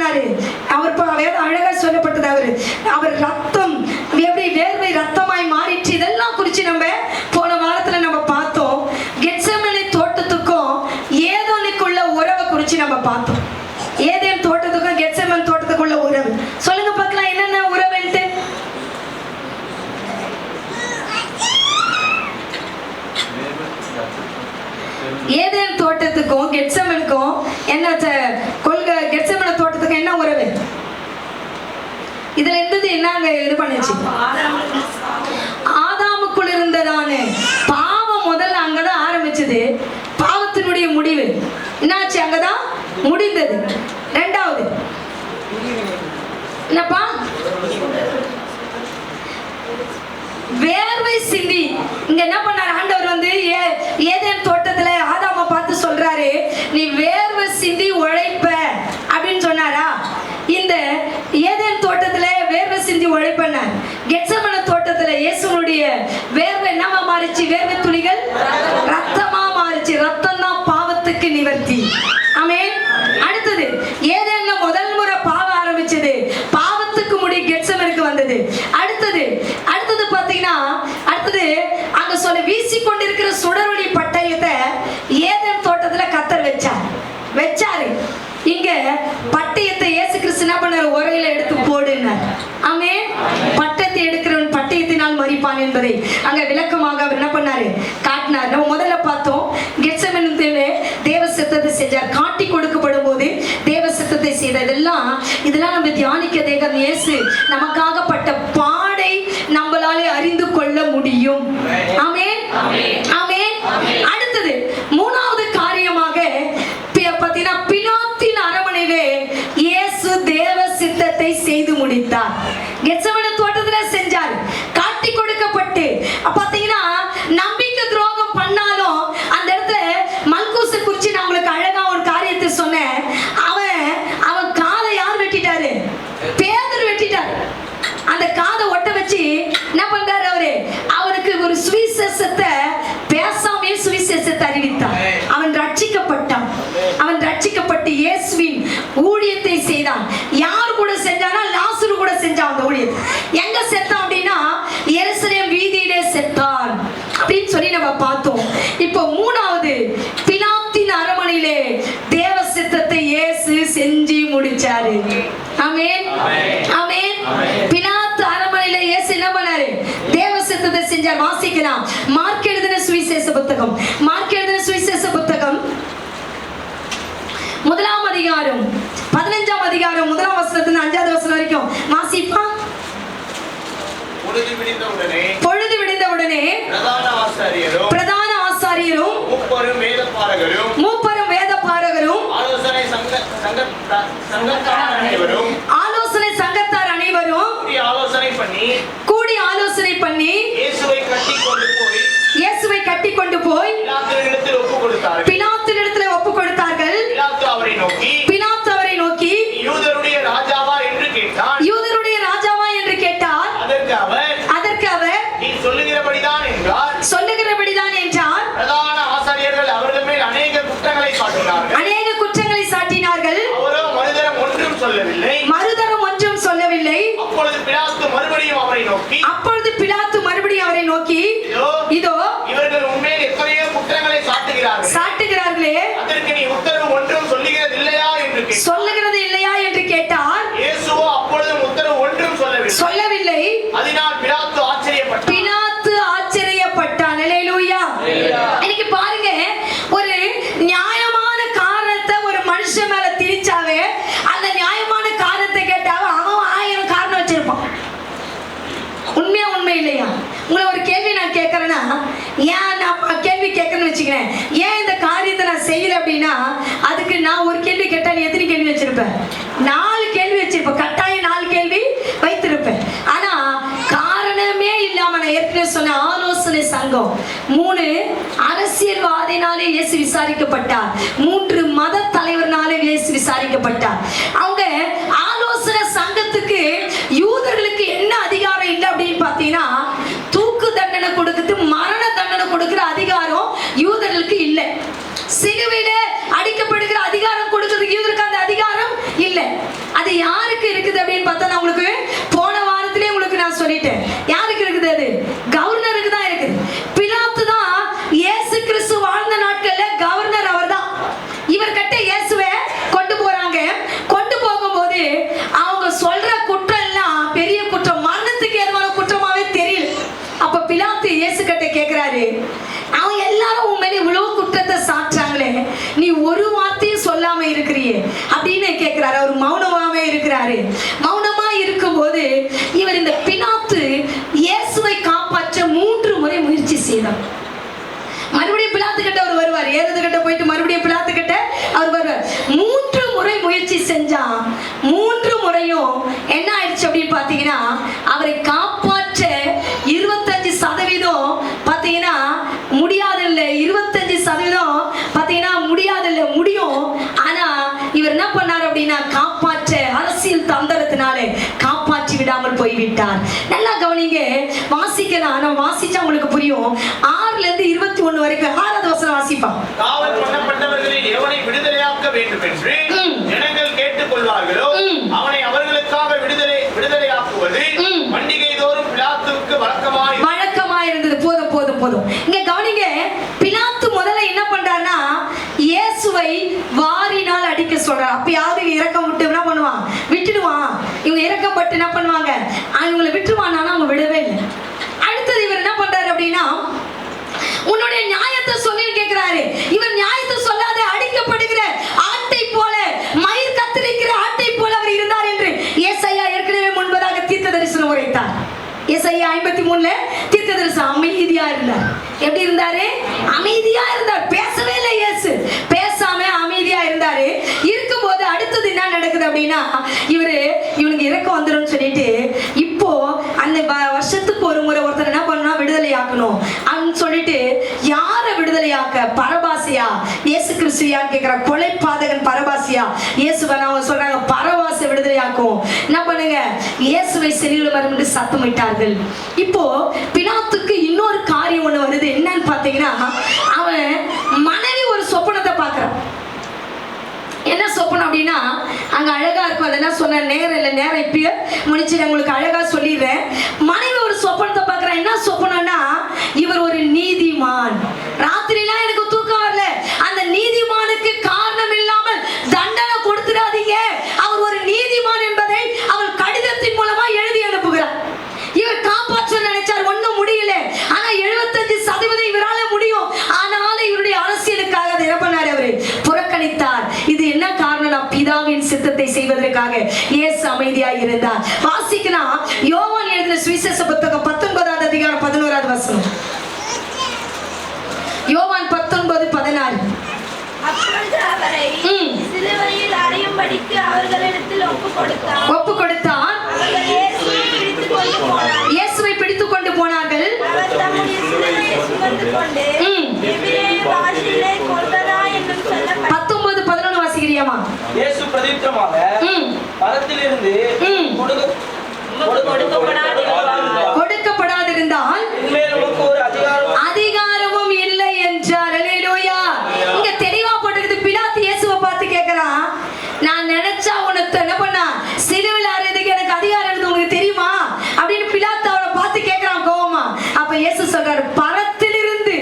பண்ணாரு? அவர் வேற அழகா சொல்லப்பட்டது. அவர் ரத்தம் எப்படி வேர்வை ரத்தமாய் மாறிச்சு. இதெல்லாம் குறிச்சு நம்ம போன வாரத்துல நம்ம பார்த்தோம். கெத்செமனே தோட்டத்துக்கும் ஏதோனுக்குள்ள உறவை குறிச்சு நம்ம பார்த்தோம். ஏதேன் தோட்டத்துக்கும் கெத்செமனே தோட்டத்துக்குள்ள உறவு சொல்லுங்க பார்க்கலாம், என்னென்ன உறவுன்ட்டு. ஏதேன் தோட்டத்துக்கும் கெத்செமனுக்கும் என்ன கொள்கை? கெத்செமனே தோட்டத்துக்கும் என்ன உறவு? இதுல இருந்தது என்னங்க இது பண்ணுச்சு? ஆதாமுக்குள் இருந்ததான பாவம் முதல்ல அங்கதான் ஆரம்பிச்சது. பாவத்தினுடைய முடிவு என்னாச்சு? அங்கதான் முடிந்தது. ரெண்டாவது என்னப்பா? வேர்வை சிந்தி. இங்க என்ன பண்ணாரு ஆண்டவர்? ஏதேன் தோட்டத்துல ஆதாம பார்த்து சொல்றாரு, நீ வேர்வை சிந்தி உழைப்ப அப்படின்னு சொன்னாரா? இந்த ஏதேன் தோட்டத்துல வேர்வை சிந்தி உழைப்பன. கெத்செமனே தோட்டத்துல இயேசுனுடைய வேர்வை என்னவா மாறிச்சு? வேர்வை துளிகள் ரத்தமா மாறிச்சு. ரத்தம் தான் பாவத்துக்கு நிவர்த்தி. ஆமென். அடுத்தது ஏதேன்ல முதல் முறை பாவம் ஆரம்பிச்சது. பாவத்துக்கு முடி கெத்செமனுக்கு வந்தது. அடுத்தது பாத்தீங்கன்னா அங்க சொல்ல வீசிக்கொண்டிருக்கிற சுடரொளி பட்டயத்தை ஏதேன் தோட்டத்துல கர்த்தர் வச்சாரு. இங்க பட்டயத்தை இயேசு கிறிஸ்து என்ன பண்ணாரு? உரையில எடுத்து போடுனார். ஆமென். பட்டத்தை எடுக்கிறவன் பட்டயத்தினால் மரிப்பான் என்பதை அங்க விளக்கமாக அவர் என்ன பண்ணாரு? காட்டினார். நம்ம முதல்ல பார்த்தோம், கெத்செமனே தேவ சித்தத்தை செஞ்சார். காட்டி கொடுக்கப்படும் போது தேவ சித்தத்தை செய்தார். இதெல்லாம் நம்ம தியானிக்க தேவன் இயேசு நமக்காக பட்ட பாடை நம்மளாலே அறிந்து கொள்ள முடியும். ஆமென், ஆமென். அடுத்தது மூணாவது காரியமாக பார்த்தீங்கன்னா, பிலாத்தின் அரமனையிலே இயேசு தேவ சித்தத்தை செய்து முடித்தார். கெத்செமனே தோட்டத்துல செஞ்சார். காட்டி கொடுக்கப்பட்டு பாத்தீங்கன்னா, நம்பிக்கை துரோகம் பண்ணாலும் அந்த இடத்துல மல்கூசை குறிச்சு நான் உங்களுக்கு அழகா ஒரு காரியத்தை சொன்னேன். அவன் காதை யார் வெட்டிட்டாரு? பேதுரு வெட்டிட்டார். அந்த காதை ஒட்ட வச்சு என்ன பண்றாரு? அவனுக்கு ஒரு சுவிசேஷத்தை பேசாமே சுவிசேஷத்தை அறிவித்தார். அவன் ரட்சிக்கப்பட்டான். அவன் ரட்சிக்கப்பட்டு இயேசுவின் ஊழியத்தை செய்தான். யார் கூட செஞ்சானா? லாசரு கூட செஞ்சான். அந்த ஊழியத்தை எங்க செத்தான் அப்படின்னா, எருசலேம் வீதியிலே செத்தான் அப்படின்னு சொல்லி நம்ம பார்த்தோம். இப்போ மூணாவது, பிலாத்தின் அரமனையிலே தேவ சித்தத்தை இயேசு செஞ்சு முடிச்சாரு. ஆமென், ஆமென். பிலாத்து அரமனையிலே இயேசு என்ன பண்ணாரு? தேவ சித்தத்தை செஞ்சார். வாசிக்கலாம். மார்க் எழுதின சுவிசேஷ புத்தகம், மார்க் எழுதின சுவிசேஷ புத்தகம் 1ஆம் அதிகாரம் 15ஆம் அதிகாரம் 1ஆம் வசனத்துல 5ஆவது வசனம் வரைக்கும் வாசிப்பா. பொழுது விடிந்தவுடனே பிரதான ஆசாரியரும் மூப்பரும் வேதபாரகரும் ஆலோசனை சங்கத்தார் அனைவரும் கூடி ஆலோசனை பண்ணி இயேசுவை கட்டி கொண்டு போய் பிலாத்தினிடத்தில் ஒப்பு கொடுத்தார்கள். பிலாத்து அவரை நோக்கி யூதருடைய ராஜாவா என்று கேட்டார். அதற்கு அவர் நீ சொல்லுகிறபடிதான் என்றார். பிரதான ஆசாரியர்கள் அவர்கள் மேல் அநேக குற்றங்களை சாட்டினார்கள். மறுதரம் ஒன்றும் சொல்லவில்லை. அப்பொழுது பிலாத்து மறுபடியும் அவரை நோக்கி இதோ இவர்கள் உண்மையில் எத்தனையோ குற்றங்களை சாட்டுகிறார்களே, அதற்கு நீ உத்தரவு ஒன்றும் சொல்லுகிறது இல்லையா என்று கேட்டார். இயேசுவோ அப்பொழுதும் உத்தரவு ஒன்றும் சொல்லவில்லை. அதனால் பிலாத்து ஆச்சரியப்பட்டான். அல்லேலூயா. இன்னைக்கு பாருங்க, ஒரு நியாயமான காரணத்தை ஒரு மனுஷன் மேல திணிச்சாவே அந்த நியாயமான காரணத்தை கேட்டாவே அவன் 1000 காரணம் வச்சிருப்பான். உண்மை இல்லையா? உங்களை ஒரு கேள்வி நான் கேட்கறேன்னா, ஏன் நான் கேள்வி கேட்கறேன்னு வச்சுக்கிறேன், ஏன் இந்த காரியத்தை நான் செய்யல அப்படின்னா, அதுக்கு நான் ஒரு கேள்வி கேட்டா நீ எத்தனை கேள்வி வச்சிருப்பேன்? 4 கேள்வி வச்சிருப்பேன். கட்டாயம் 4 கேள்வி வைத்திருப்பேன். ஆனா காரணமே இல்லாம நான் ஏற்கனவே சொன்ன ஆலோசனை சங்கம் 3 அரசியல்வாதினாலே இயேசு விசாரிக்கப்பட்டார். 3 மத தலைவர்னாலே இயேசு விசாரிக்கப்பட்டார். அவங்க ஆலோசனை சங்கத்துக்கு யூதர்களுக்கு என்ன அதிகாரம் இல்லை அப்படின்னு பார்த்தீங்கன்னா, தூக்கு தண்டனை கொடுக்குது, மரண தண்டனை கொடுக்கிற அதிகாரம் யூதர்களுக்கு இல்லை. சிலுவையில அடிக்கப்படுகிற அதிகாரம் கொடுக்கிறது யூதருக்கு அந்த அதிகாரம் இல்லை. அது யாருக்கு இருக்குது அப்படின்னு பார்த்தா நான் உங்களுக்கு போன வாரத்திலே உங்களுக்கு நான் சொல்லிட்டேன். யாருக்கு இருக்குது? அது கவர்னருக்கு தான் இருக்குது. பிலாத்து தான் இயேசு கிறிஸ்து வாழ்ந்த நாட்கள்ல கவர்னர் அவர் தான். இவர் கிட்ட இயேசுவை கொண்டு போறாங்க. கொண்டு போகும்போது அவங்க சொல்ற குற்றம் எல்லாம் பெரிய குற்றம், மரணத்துக்கு ஏதுவான குற்றமாவே தெரியல. அப்ப பிலாத்து இயேசு கிட்ட கேட்கிறாரு, அவங்க எல்லாரும் உன் மேல இவ்வளவு குற்றத்தை சாட்டுறாங்களே, நீ ஒரு வார்த்தையும் சொல்லாம இருக்கிறியே அப்படின்னு கேட்கிறாரு. அவர் மௌனமாவே இருக்கிறாரு. மௌனமா இருக்கும்போது இவர் இந்த பிலாத்து இயேசுவை காப்பாற்ற 3 முறை முயற்சி செய்தார். மறுபடியும் பிலாத்து கிட்ட அவர் வருவார். ஏறது கிட்ட போயிட்டு மறுபடியும் பிலாத்து கிட்ட அவர் வருவார். 3 முறை முயற்சி செஞ்சா 3 முறையும் என்ன ஆயிடுச்சு அப்படின்னு பாத்தீங்கன்னா, அவரை காப்பாற்ற 25% பாத்தீங்கன்னா முடியாதில்லை. 25% பாத்தீங்கன்னா முடியாதில்லை, முடியும். ஆனா இவர் என்ன பண்ணார் அப்படின்னா, காப்பாற்ற அரசியல் தந்திரத்தினால காப்பாற்றி விடாமல் போய்விட்டார். நல்லா கவனிங்க, வாசிக்கலாம். நான் வாசிச்சா உங்களுக்கு புரியும். 6ல இருந்து 21 வரைக்கும் 6வது வசனம் வாசிப்பான். காவல் பண்ணப்பட்டவர்களில் எவனை விடுதலையாக்க வேண்டும் என்று ஜனங்கள் கேட்டுக்கொள்வார்களோ அவனை அவர்களுக்காக விடுதலையாக்குவது பண்டிகை தோறும் பிலாத்துவுக்கு வழக்கமாய் இருந்தது. போதும் போதும் போதும். இங்க கவனிங்க, பிலாத்து முதல்ல என்ன பண்றாருன்னா, இயேசுவை வாரினால் அடிக்க சொல்றார். அப்ப யாரு இரக்கம் விட்டு என்ன பண்ணுவான்? விட்டுடுவான். இவங்க இரக்கப்பட்டு என்ன பண்ணுவாங்க? அவங்களை விட்டுருவான். ஆனா அவங்க விடவே இல்லை. அடுத்தது இவர் என்ன பண்றாரு அப்படின்னா, உன்னுடைய நியாயத்தை சொல்லி கேட்கிறாரு. இவர் நியாயத்தை சொல்லாத அடிக்கப்படுகிற ஆட்டை போல, மயிர் கத்தரிக்கிற ஆட்டை போல அவர் இருந்தார் என்று ஏசாயா ஏற்கனவே முன்பதாக தீர்க்க தரிசனம் உரைத்தார். ஏசாயா 53ல தீர்க்க தரிசனம். அமைதியா இருந்தார். எப்படி இருந்தாரு? அமைதியா இருந்தார். பேசவே இல்லை. இயேசு பேசாம அமைதியா இருந்தாரு. இருக்கும்போது அடுத்தது என்ன நடக்குது அப்படின்னா, இவனுக்கு இறக்கம் வந்துடும் சொல்லிட்டு இப்போ அந்த வருஷத்துக்கு ஒரு முறை ஒருத்தர் என்ன பண்ணா, விடுதலையாக்கணும் அப்படின்னு சொல்லிட்டு, யார விடுதலையாக்க? பரபாசியா? இயேசு கிறிஸ்துவியான்னு கேட்கிற கொலை பாதகன் பரபாசியா? இயேசுவை அவங்க சொல்றாங்க பரபாசை விடுதலையாக்கும். என்ன பண்ணுங்க? இயேசுவை சிறையில் வரும் என்று சத்தமிட்டார்கள். இப்போ பிலாத்துக்கு இன்னொரு காரியம் ஒண்ணு வருது. என்னன்னு பாத்தீங்கன்னா, அவன் மனைவி ஒரு சொப்பனத்தை பார்க்கிறான். என்ன சொப்பனம் அப்படின்னா, அங்க அழகா இருக்கும். அது என்ன சொன்ன நேரம் இல்லை, நேரம் இப்பயே முடிச்சு உங்களுக்கு அழகா சொல்லிடுறேன். மனைவி ஒரு சொப்பனத்தை பார்க்கிறேன். என்ன சொப்பனம்னா, இவர் ஒரு நீதிமான். ராத்திரிலாம் எனக்கு தூக்கம் வரல. அந்த நீதிமானுக்கு காரணம் இல்லாமல் தண்டனை கொடுத்துடாதீங்க, அவர் ஒரு நீதிமான் என்பதை அவள் கடிதத்தின் மூலமா எழுதி அனுப்புகிறார். இவர் காப்பாற்ற நினைச்சார், ஒண்ணும் முடியல. ஆனா 75% இவரால முடியும். ஆனாலும் இவருடைய அரசியலுக்காக அதை என்ன பண்ணாரு? அவரு புறக்கணித்தார். இது என்ன காரணம்? பிதாவின் சித்தத்தை செய்வதற்காக இயேசு அமைதியாக இருந்தார். வாசிக்கலாம். யோவான் எழுதின சுவிசேஷ புத்தகம் 19வது அதிகாரம் 11வது வசனம். யோவான் 19:16. அப்பொழுது அவரை சிலுவையில் அறையும்படிக்கு அவர்களிடத்தில் ஒப்பு கொடுத்தான். இயேசுவை பிடித்துக் கொண்டு போனார்கள். அவர் தம்முடைய சிலுவையை சுமந்து கொண்டு எபிரேய பாஷையிலே கொல்கதா என்னும் சொல்லப்பட்ட 19:11 வாசிக்கிறியாமா? இயேசு பிரதியுத்தரமாக பரத்திலிருந்து கொடுக்கப்படாதிருந்தால் அதிகாரமும் இல்லை என்றார். அல்லேலூயா. இங்க தெளிவா போட்டிருக்கு. பிலாத்து இயேசுவை பார்த்து கேட்கிறான், நான் நினைச்சா உனக்கு என்ன பண்ணா, சிலுவையில் அறையதுக்கு எனக்கு அதிகாரம் இருக்கு, உங்களுக்கு தெரியுமா அப்படின்னு பிலாத்து அவரை பார்த்து கேட்கிறான் கோவமா. அப்ப இயேசு சொல்றாரு, பரத்திலிருந்து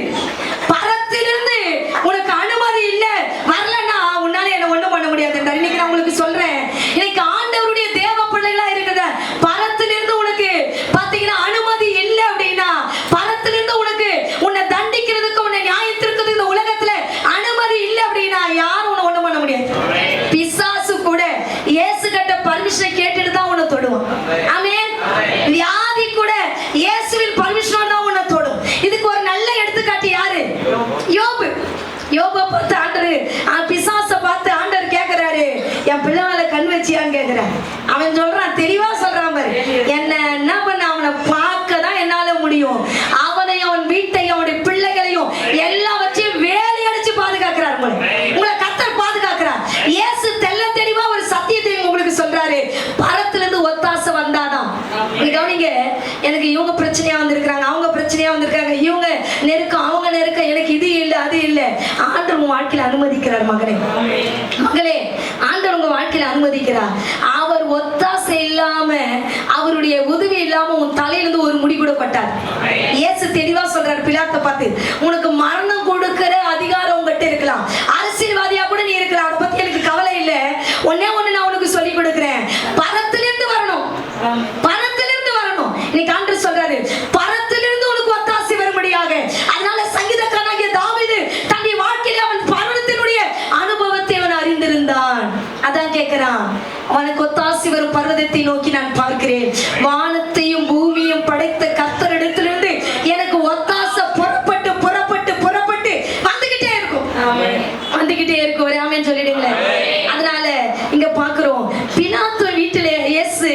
உனக்கு அனுமதி இல்ல, வரலன்னா உன்னால என்ன ஒண்ணும் பண்ண முடியாது. இன்னைக்கு நான் உங்களுக்கு சொல்றேன், இன்னைக்கு ஆண்டவருடைய தேவ பிள்ளைகளா இருக்குது, பரத்திலிருந்து உனக்கு பாத்தீங்கன்னா அனுமதி இல்லை அப்படின்னா, பரத்திலிருந்து உனக்கு உன்னை தண்டிக்கிறதுக்கு, உன்னை நியாயத்திற்கு இந்த உலகத்துல அனுமதி இல்லை அப்படின்னா யாரும் உன்னை ஒண்ணும் பண்ண முடியாது. பிசாசு கூட இயேசு கிட்ட பர்மிஷன் கேட்டுட்டு தான் உன்னை தொடுவான். ஆமென். வியாதி கூட இயேசுவின் பர்மிஷன் தான் உன்னை தொடும். இதுக்கு ஒரு நல்ல எடுத்துக்காட்டு யாரு? யோபு. யோபை பார்த்து ஆண்டவர், பிசாசை பார்த்து ஆண்டவர் கேட்கிறாரு, என் பிள்ளைவால கண் வச்சியான்னு கேட்கிறார். அவன் சொல்றான், தெளிவா சொல்றான் பாரு, என்ன பண்ண, அவனை பார்க்க தான் என்னால முடியும். அவனையும் அவன் வீட்டையும் அவனுடைய பிள்ளைகளையும் எல்லாவற்றையும் வேலை அடிச்சு பாதுகாக்கிறார். உங்களை கர்த்தர் பாதுகாக்கிறார். இயேசு தெள்ள தெளிவா ஒரு சத்தியத்தை உங்களுக்கு சொல்றாரு, பரத்துல இருந்து ஒத்தாசை வந்தாதான். கவனிங்க, எனக்கு இவங்க பிரச்சனையா வந்திருக்காங்க, அவங்க பிரச்சனையா வந்திருக்காங்க, இவங்க நெருக்கம், அவங்க நெருக்கம், எனக்கு இது இல்லை அது இல்லை. ஆண்டவர் உங்க வாழ்க்கையில அனுமதிக்கிறார். மகனே, ஆண்டவர் உங்க வாழ்க்கையில அனுமதிக்கிறார். அவர் ஒத்தாசை இல்லாம, அவருடைய உதவி இல்லாம உன் தலையிலிருந்து ஒரு முடி கூட கொட்டாது. இயேசு தெளிவா சொல்றாரு பிலாத்தை பார்த்து, உனக்கு மரணம் கொடுக்கிற அதிகாரம் உங்ககிட்ட இருக்கலாம், அரசியல்வாதியா கூட நீ இருக்கலாம், அதை பத்தி எனக்கு கவலை இல்லை. ஒன்னே ஒண்ணு நான் உனக்கு சொல்லி கொடுக்கிறேன், பரத்திலிருந்து வரணும், பரத்திலிருந்து வரணும். இன்னைக்கு ஆண்டவர் சொல்றாரு, பரத்திலிருந்து உனக்கு ஒத்தாசை வரும்படியாக. அதனால சங்கீதக்காரனாகிய தாவீது தன்னுடைய வாழ்க்கையில அவன் பர்வதத்தினுடைய அனுபவத்தை அவன் அறிந்திருந்தான். அதான் கேட்கிறான், அவனுக்கு ஒத்தாசை வரும் பர்வதத்தை நோக்கி நான் பார்க்கிறேன், வானத்தையும் பூமியும் படைத்த கர்த்தரிடத்திலிருந்து எனக்கு ஒத்தாசை புறப்பட்டு புறப்பட்டு புறப்பட்டு வந்துகிட்டே இருக்கும், வந்துகிட்டே இருக்கும். ஒரு ஆமென் சொல்லிடுங்களேன். அதனால இங்க பாக்குறோம், பிலாத்து வீட்டில இயேசு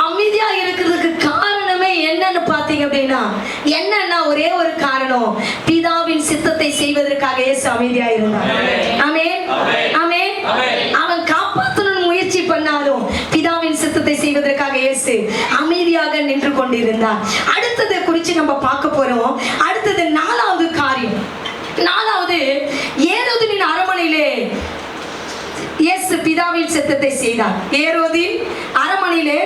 அமைதியா இருக்கிறதுக்கு காரணமே என்னன்னு பாத்தீங்க அப்படின்னா, என்னன்னா ஒரே ஒரு காரணம், பிதாவின் சித்தத்தை செய்வதற்காக இயேசு அமைதியா இருந்தார். ஆமென், ஆமென். அவன் காப்பாற்றணும் முயற்சி பண்ணாலும் பிதாவின் சித்தத்தை செய்வதற்காக இயேசு அமைதியாக நின்று கொண்டிருந்தார். அடுத்தது குறித்து நம்ம பார்க்க போறோம். அடுத்தது 4வது காரியம். 4வது, ஏரோதின் அரண்மனையிலே இயேசு பிதாவின் சித்தத்தை செய்தார். ஏரோதின் அரண்மனையிலே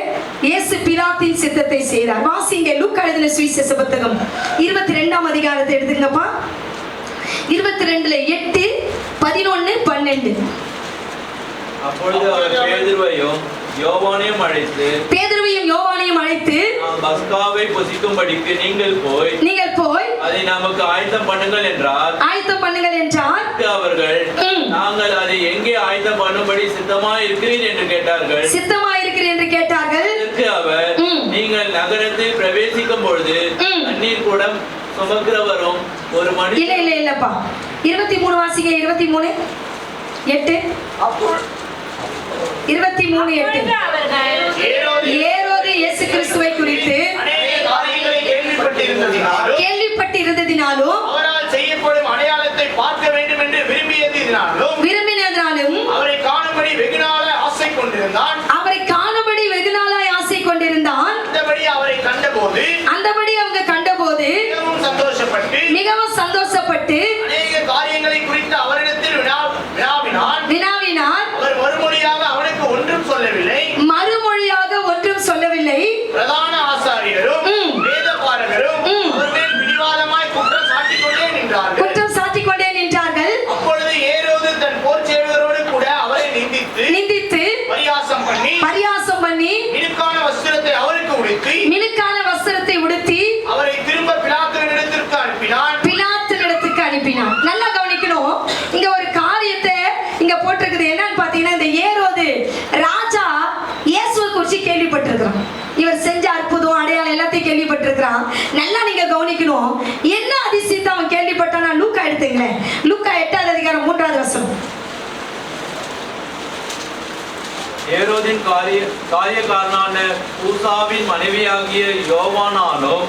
இயேசு பிலாத்தின் சித்தத்தை செய்தார். வாசிங்க லூக்கா எழுதின சுவிசேஷ புத்தகம் 22ஆம் அதிகாரத்தை எடுத்துங்கப்பா. 22ல 8, 11, 12. அப்பொழுது அவர் பேதுருவையும் யோவானையும் அழைத்து பஸ்காவை புசிக்கும்படிக்கு நீங்கள் போய் அதை நமக்கு ஆயத்தம் பண்ணுங்கள் என்றார். அவர்கள், நாங்கள் அதை எங்கே ஆயத்தம் பண்ணும்படி சித்தமாய் இருக்கிறீர் என்று கேட்டார்கள். அதற்கு அவர், நீங்கள் நகரத்தில் பிரவேசிக்கும் பொழுது தண்ணீர் குடம் சுமக்கிறவரும் ஒரு மனிதன் இல்லப்பா 23 வாசிங்க. 23 8 23:8. ஏரோது இயேசு கிறிஸ்துவை குறித்து கேள்விப்பட்டிருந்ததினாலும் அவரால் செய்யப்படும் அடையாளத்தை பார்க்க வேண்டும் என்று விரும்பினதினாலும் அவரை காணும்படி வெகு நாளாய் ஆசை கொண்டிருந்தான். அந்தபடி அவங்க கண்டபோது மிகவும் சந்தோஷப்பட்டு அநேக காரியங்களை குறித்து அவரிடத்தில் வினாவினார். அவர் மறுமொழியாக ஒன்றும் சொல்லவில்லை. பிரதான ஆசாரியரும் வேதபாரகரும் அவர் மேல் பிடிவாதமாய் குற்றம் சாட்டிக் கொண்டே நின்றார்கள். அப்பொழுது ஏரோது தன் போர்ச்சேவகரோடு கூட அவரை நிந்தித்து பரியாசம் பண்ணி மினுக்கான வஸ்திரத்தை உடுத்தி அவரை திரும்ப பிலாத்தினிடத்திற்கு அனுப்பினான். நல்லா கவனிக்கணும். இங்க ஒரு காரியத்தை இங்க போட்டிருக்குது. என்னன்னு பாத்தீங்கன்னா, இந்த ஏரோது ராஜா இயேசுவை குறித்து கேள்விப்பட்டிருக்கிறான். இவர் செஞ்ச அற்புதம் அடையாளம் எல்லாத்தையும் கேள்விப்பட்டிருக்கிறான். நல்லா நீங்க கவனிக்கணும், என்ன அதிசயத்தை அவன் கேள்விப்பட்டானா. லூக்கா எடுத்துங்களேன். லூக்கா 8ஆம் அதிகாரம் 3வது வசனம். ஏரோதின் காரியக்காரனான ஊசாவின் மனைவியாகிய யோவானாலும்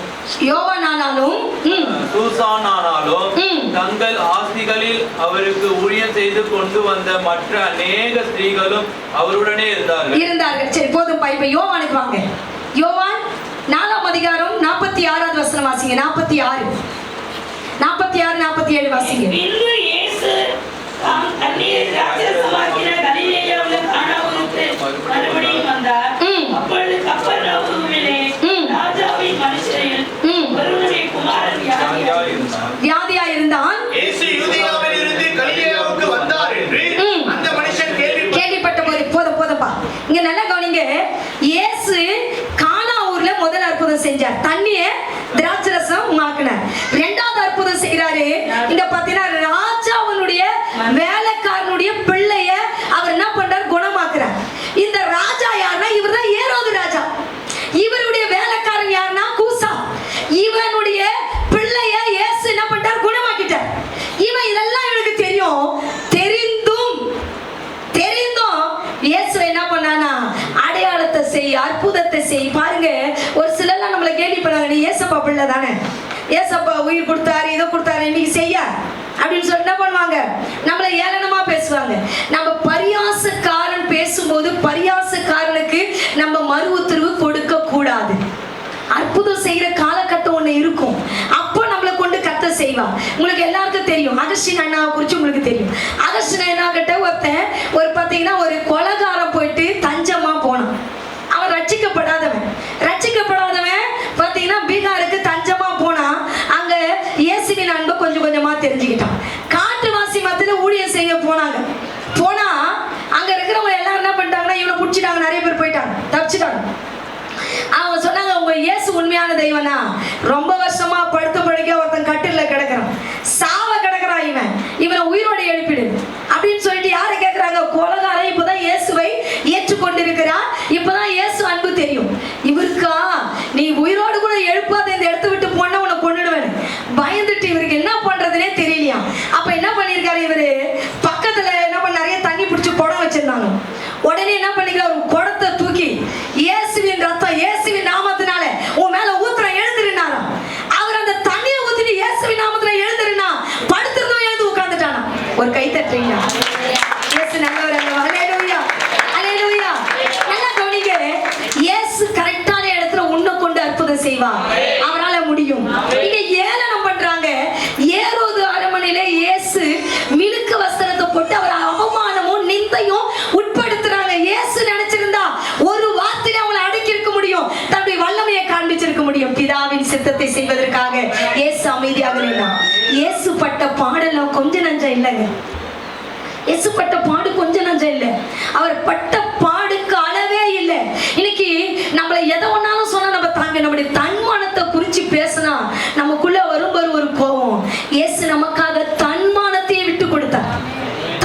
சூசானானாலும் தங்கள் ஆஸ்திகளில் அவருக்கு ஊழியம் செய்து கொண்டு வந்த மற்ற அநேக ஸ்திரீகளும் அவருடனே இருந்தார்கள். சரி, போதும். இப்ப யோவானுக்கு வாங்க. யோவான் 4ஆம் அதிகாரம் 46வது வசனம் வாசிங்க. 46, 47 வாசிங்க. மறுபடியும் வந்தார். அப்பொழுது கப்பர்நகூமிலே ராஜாவின் மனுஷரில் ஒருவனுடைய குமாரன் வியாதியா இருந்தான். இயேசு யூதேயாவில் இருந்து கலிலேயாவுக்கு வந்தார் என்று அந்த மனுஷன் கேள்விப்பட்ட போது போதும்பா. இங்க நல்லா கவனிங்க. இயேசு கானா ஊர்ல முதல் அற்புதம் செஞ்சார். தண்ணிய திராட்சரசம் மாக்கினார். 2வது அற்புதம் செய்யறாரு. இங்க பாத்தீங்கன்னா, ராஜாவுடைய வேலைக்காரனுடைய பிள்ளைய அவர் என்ன பண்றாரு, குணமாக்குறார். இந்த ராஜா யாருன்னா, இவர் தான் ஏரோது ராஜா. இவருடைய வேலைக்காரன் யாருன்னா கூசா. இவனுடைய பிள்ளைய இயேசு என்ன பண்றார், குணமாக்கிட்டார். இவன் இதெல்லாம் இவனுக்கு தெரியும். தெரிந்தும் இயேசு என்ன பண்ணானா, அடையாளத்தை செய், அற்புதத்தை செய். பாருங்க, ஒரு சிலர்லாம் நம்மளை கேள்வி பண்ணாங்க, நீ ஏசப்பா பிள்ளை தானே, ஏசப்பா உயிர் கொடுத்தாரு, இதை கொடுத்தாரு, இன்னைக்கு செய்ய அப்படின்னு சொல்லி என்ன பண்ணுவாங்க, நம்மளை ஏளனமா பேசுவாங்க. நம்ம பரியாசக்காரன் பேசும்போது பரியாசக்காரனுக்கு நம்ம மறு உத்தரவு கொடுக்க கூடாது. அற்புதம் செய்யற காலகட்டம் ஒண்ணு இருக்கும். அப்போ நம்மளை கொண்டு கத்த செய்வான். உங்களுக்கு எல்லாருக்கும் தெரியும், அகஸ்டின் அண்ணாவை குறிச்சு உங்களுக்கு தெரியும். அகஸ்டின் அண்ணா கிட்ட ஒரு பாத்தீங்கன்னா ஒரு கொலைகாரம் போயிட்டு தெரிஞ்சுக்கிட்டான். காட்டுவாசி மத்தியில ஊழியம் செய்ய போனாங்க. போனா அங்க இருக்கிறவங்க எல்லாரும் என்ன பண்ணிட்டாங்கன்னா இவனை பிடிச்சிட்டாங்க. நிறைய பேர் போயிட்டாங்க, தப்பிச்சிட்டாங்க. அவங்க சொன்னாங்க, உங்க இயேசு உண்மையான தெய்வனா? ரொம்ப வருஷமா படுத்து படுக்க ஒருத்தன் கட்டில கிடக்குறான், சாவ கிடக்குறான், இவனை உயிரோடு எழுப்பிடு அப்படின்னு சொல்லிட்டு யாரை கேட்கிறாங்க? கொலகாரன் இப்பதான் இயேசுவை ஏற்றுக்கொண்டிருக்கிறான். இப்பதான் இயேசு அன்பு தெரியும் இவருக்கா. நீ உயிரோடு கூட எழுப்பாத, இந்த இடத்த விட்டு போன உன்னை கொண்டுடுவேன் பயந்துட்டு இவருக்கு என்ன பண்றதுனே தெரியலையா. அப்ப என்ன பண்ணிருக்காரு இவரு? பக்கத்துல என்ன பண்ண, நிறைய தண்ணி பிடிச்சி குடம் வச்சிருந்தாங்க. உடனே என்ன பண்ணிக்கிறார்? ஒரு குடத்தை தூக்கி இயேசுவின் ரத்தம், இயேசுவின் நாமத்தினால உன் மேல ஊத்துற எழுந்திருந்தாரா. அவர் அந்த தண்ணியை ஊத்திட்டு இயேசுவின் நாமத்துல எழுந்திருந்தா படுத்திருந்தோம், எழுந்து உட்கார்ந்துட்டானா. ஒரு கை தட்டுறீங்க. இயேசு நல்லவர். ஹல்லேலூயா, ஹல்லேலூயா. நல்லா கவனிங்க. இயேசு கரெக்டான இடத்துல உன்னை கொண்டு அற்புதம் செய்வார். அவரால முடியும். இங்க ஏளனம் பண்றாங்க. ஏரோது அரண்மனையிலே இயேசு மினுக்கு வஸ்திரத்தை போட்டு அவர் அவமானமும் நிந்தையும் உட்படுத்துறாங்க. இயேசு நினைச்சிருந்தா ஒரு வார்த்தையில அவங்களை அடக்கி இருக்க முடியும், தன்னுடைய வல்லமையை காண்பிச்சிருக்க முடியும். பிதாவின் சித்தத்தை செய்வதற்காக இயேசு அமைதியாக நின்றார். இயேசு பட்ட பாடெல்லாம் கொஞ்ச நஞ்சம் இல்லைங்க. இயேசு பட்ட பாடு கொஞ்ச நஞ்சம் இல்லை. அவர் பட்ட பாடுக்கு அளவே இல்லை. இன்னைக்கு நம்மளை எதை ஒன்னாலும் சொன்னா நம்ம தாங்க, நம்முடைய தன்மானத்தை குறிச்சு பேசினா நமக்குள்ள வரும் ஒரு கோபம். இயேசு நமக்காக தன்மானத்தையே விட்டு கொடுத்தார்.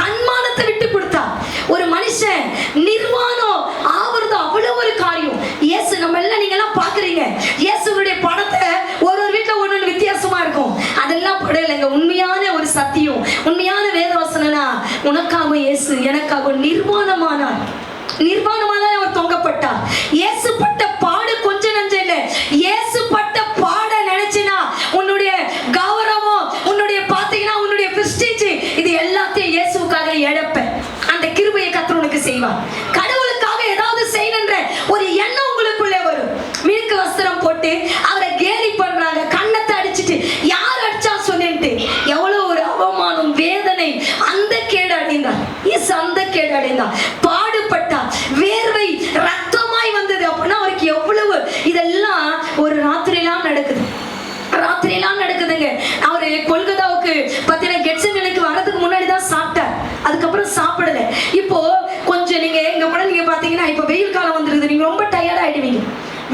தன்மானத்தை விட்டு கொடுத்தார். ஒரு மனுஷன் நிர்வாணம் ஆவறது அவ்வளவு ஒரு காரியம். இயேசு நம்ம எல்லாம் நீங்க எல்லாம் பாக்குறீங்க. இயேசுடைய படத்தை ஒரு வீட்டுல ஒண்ணு வித்தியாசமா இருக்கும். அதெல்லாம் படலைங்க. உண்மையான ஒரு சத்தியம், உண்மையான வேதவசனா, உனக்காக இயேசு எனக்காக நிர்வாணமானார். நிர்வாணமானார், அவர் தொங்கப்பட்டார். இயேசு பட்ட பாடு கொஞ்சம் நஞ்சம் இல்லை. இயேசு பட்ட பாட நினைச்சினா உன்னுடைய கௌரவம், உன்னுடைய பாத்தீங்கன்னா உன்னுடைய பிரஸ்டீஜ், இது எல்லாத்தையும் இயேசுக்காக இழப்ப அந்த கிருபையை கர்த்தர் உனக்கு செய்வார். கடவுளுக்காக ஏதாவது செய்யணுன்ற ஒரு எண்ணம் உங்களுக்குள்ளே வரும். மினுக்கு வஸ்திரம் போட்டு அவரை கேலி பண்றாங்க, கண்ணத்தை அடிச்சுட்டு யார் அடிச்சா சொன்னிட்டு எவ்வளவு ஒரு அவமானம், வேதனை. அந்த கேடு அடைந்தார் இயேசு, அந்த கேடு அடைந்தார். பாடுபட்டார், வேர்வை ரத்தமாய் வந்தது. அப்படின்னா அவருக்கு எவ்வளவு, இதெல்லாம் ஒரு ராத்திரியெல்லாம் நடக்குது, ராத்திரியெல்லாம் நடக்குதுங்க. அவரு கொல்கத்தாவுக்கு பார்த்தீங்கன்னா கெட்செமனேக்கு வரதுக்கு முன்னாடி தான் சாப்பிட்டார். அதுக்கப்புறம் சாப்பிடல. இப்போ கொஞ்சம் நீங்க எங்க கூட நீங்க பாத்தீங்கன்னா இப்ப வெயில் காலம் வந்துருது, நீங்க ரொம்ப டயர்ட் ஆயிடுவீங்க.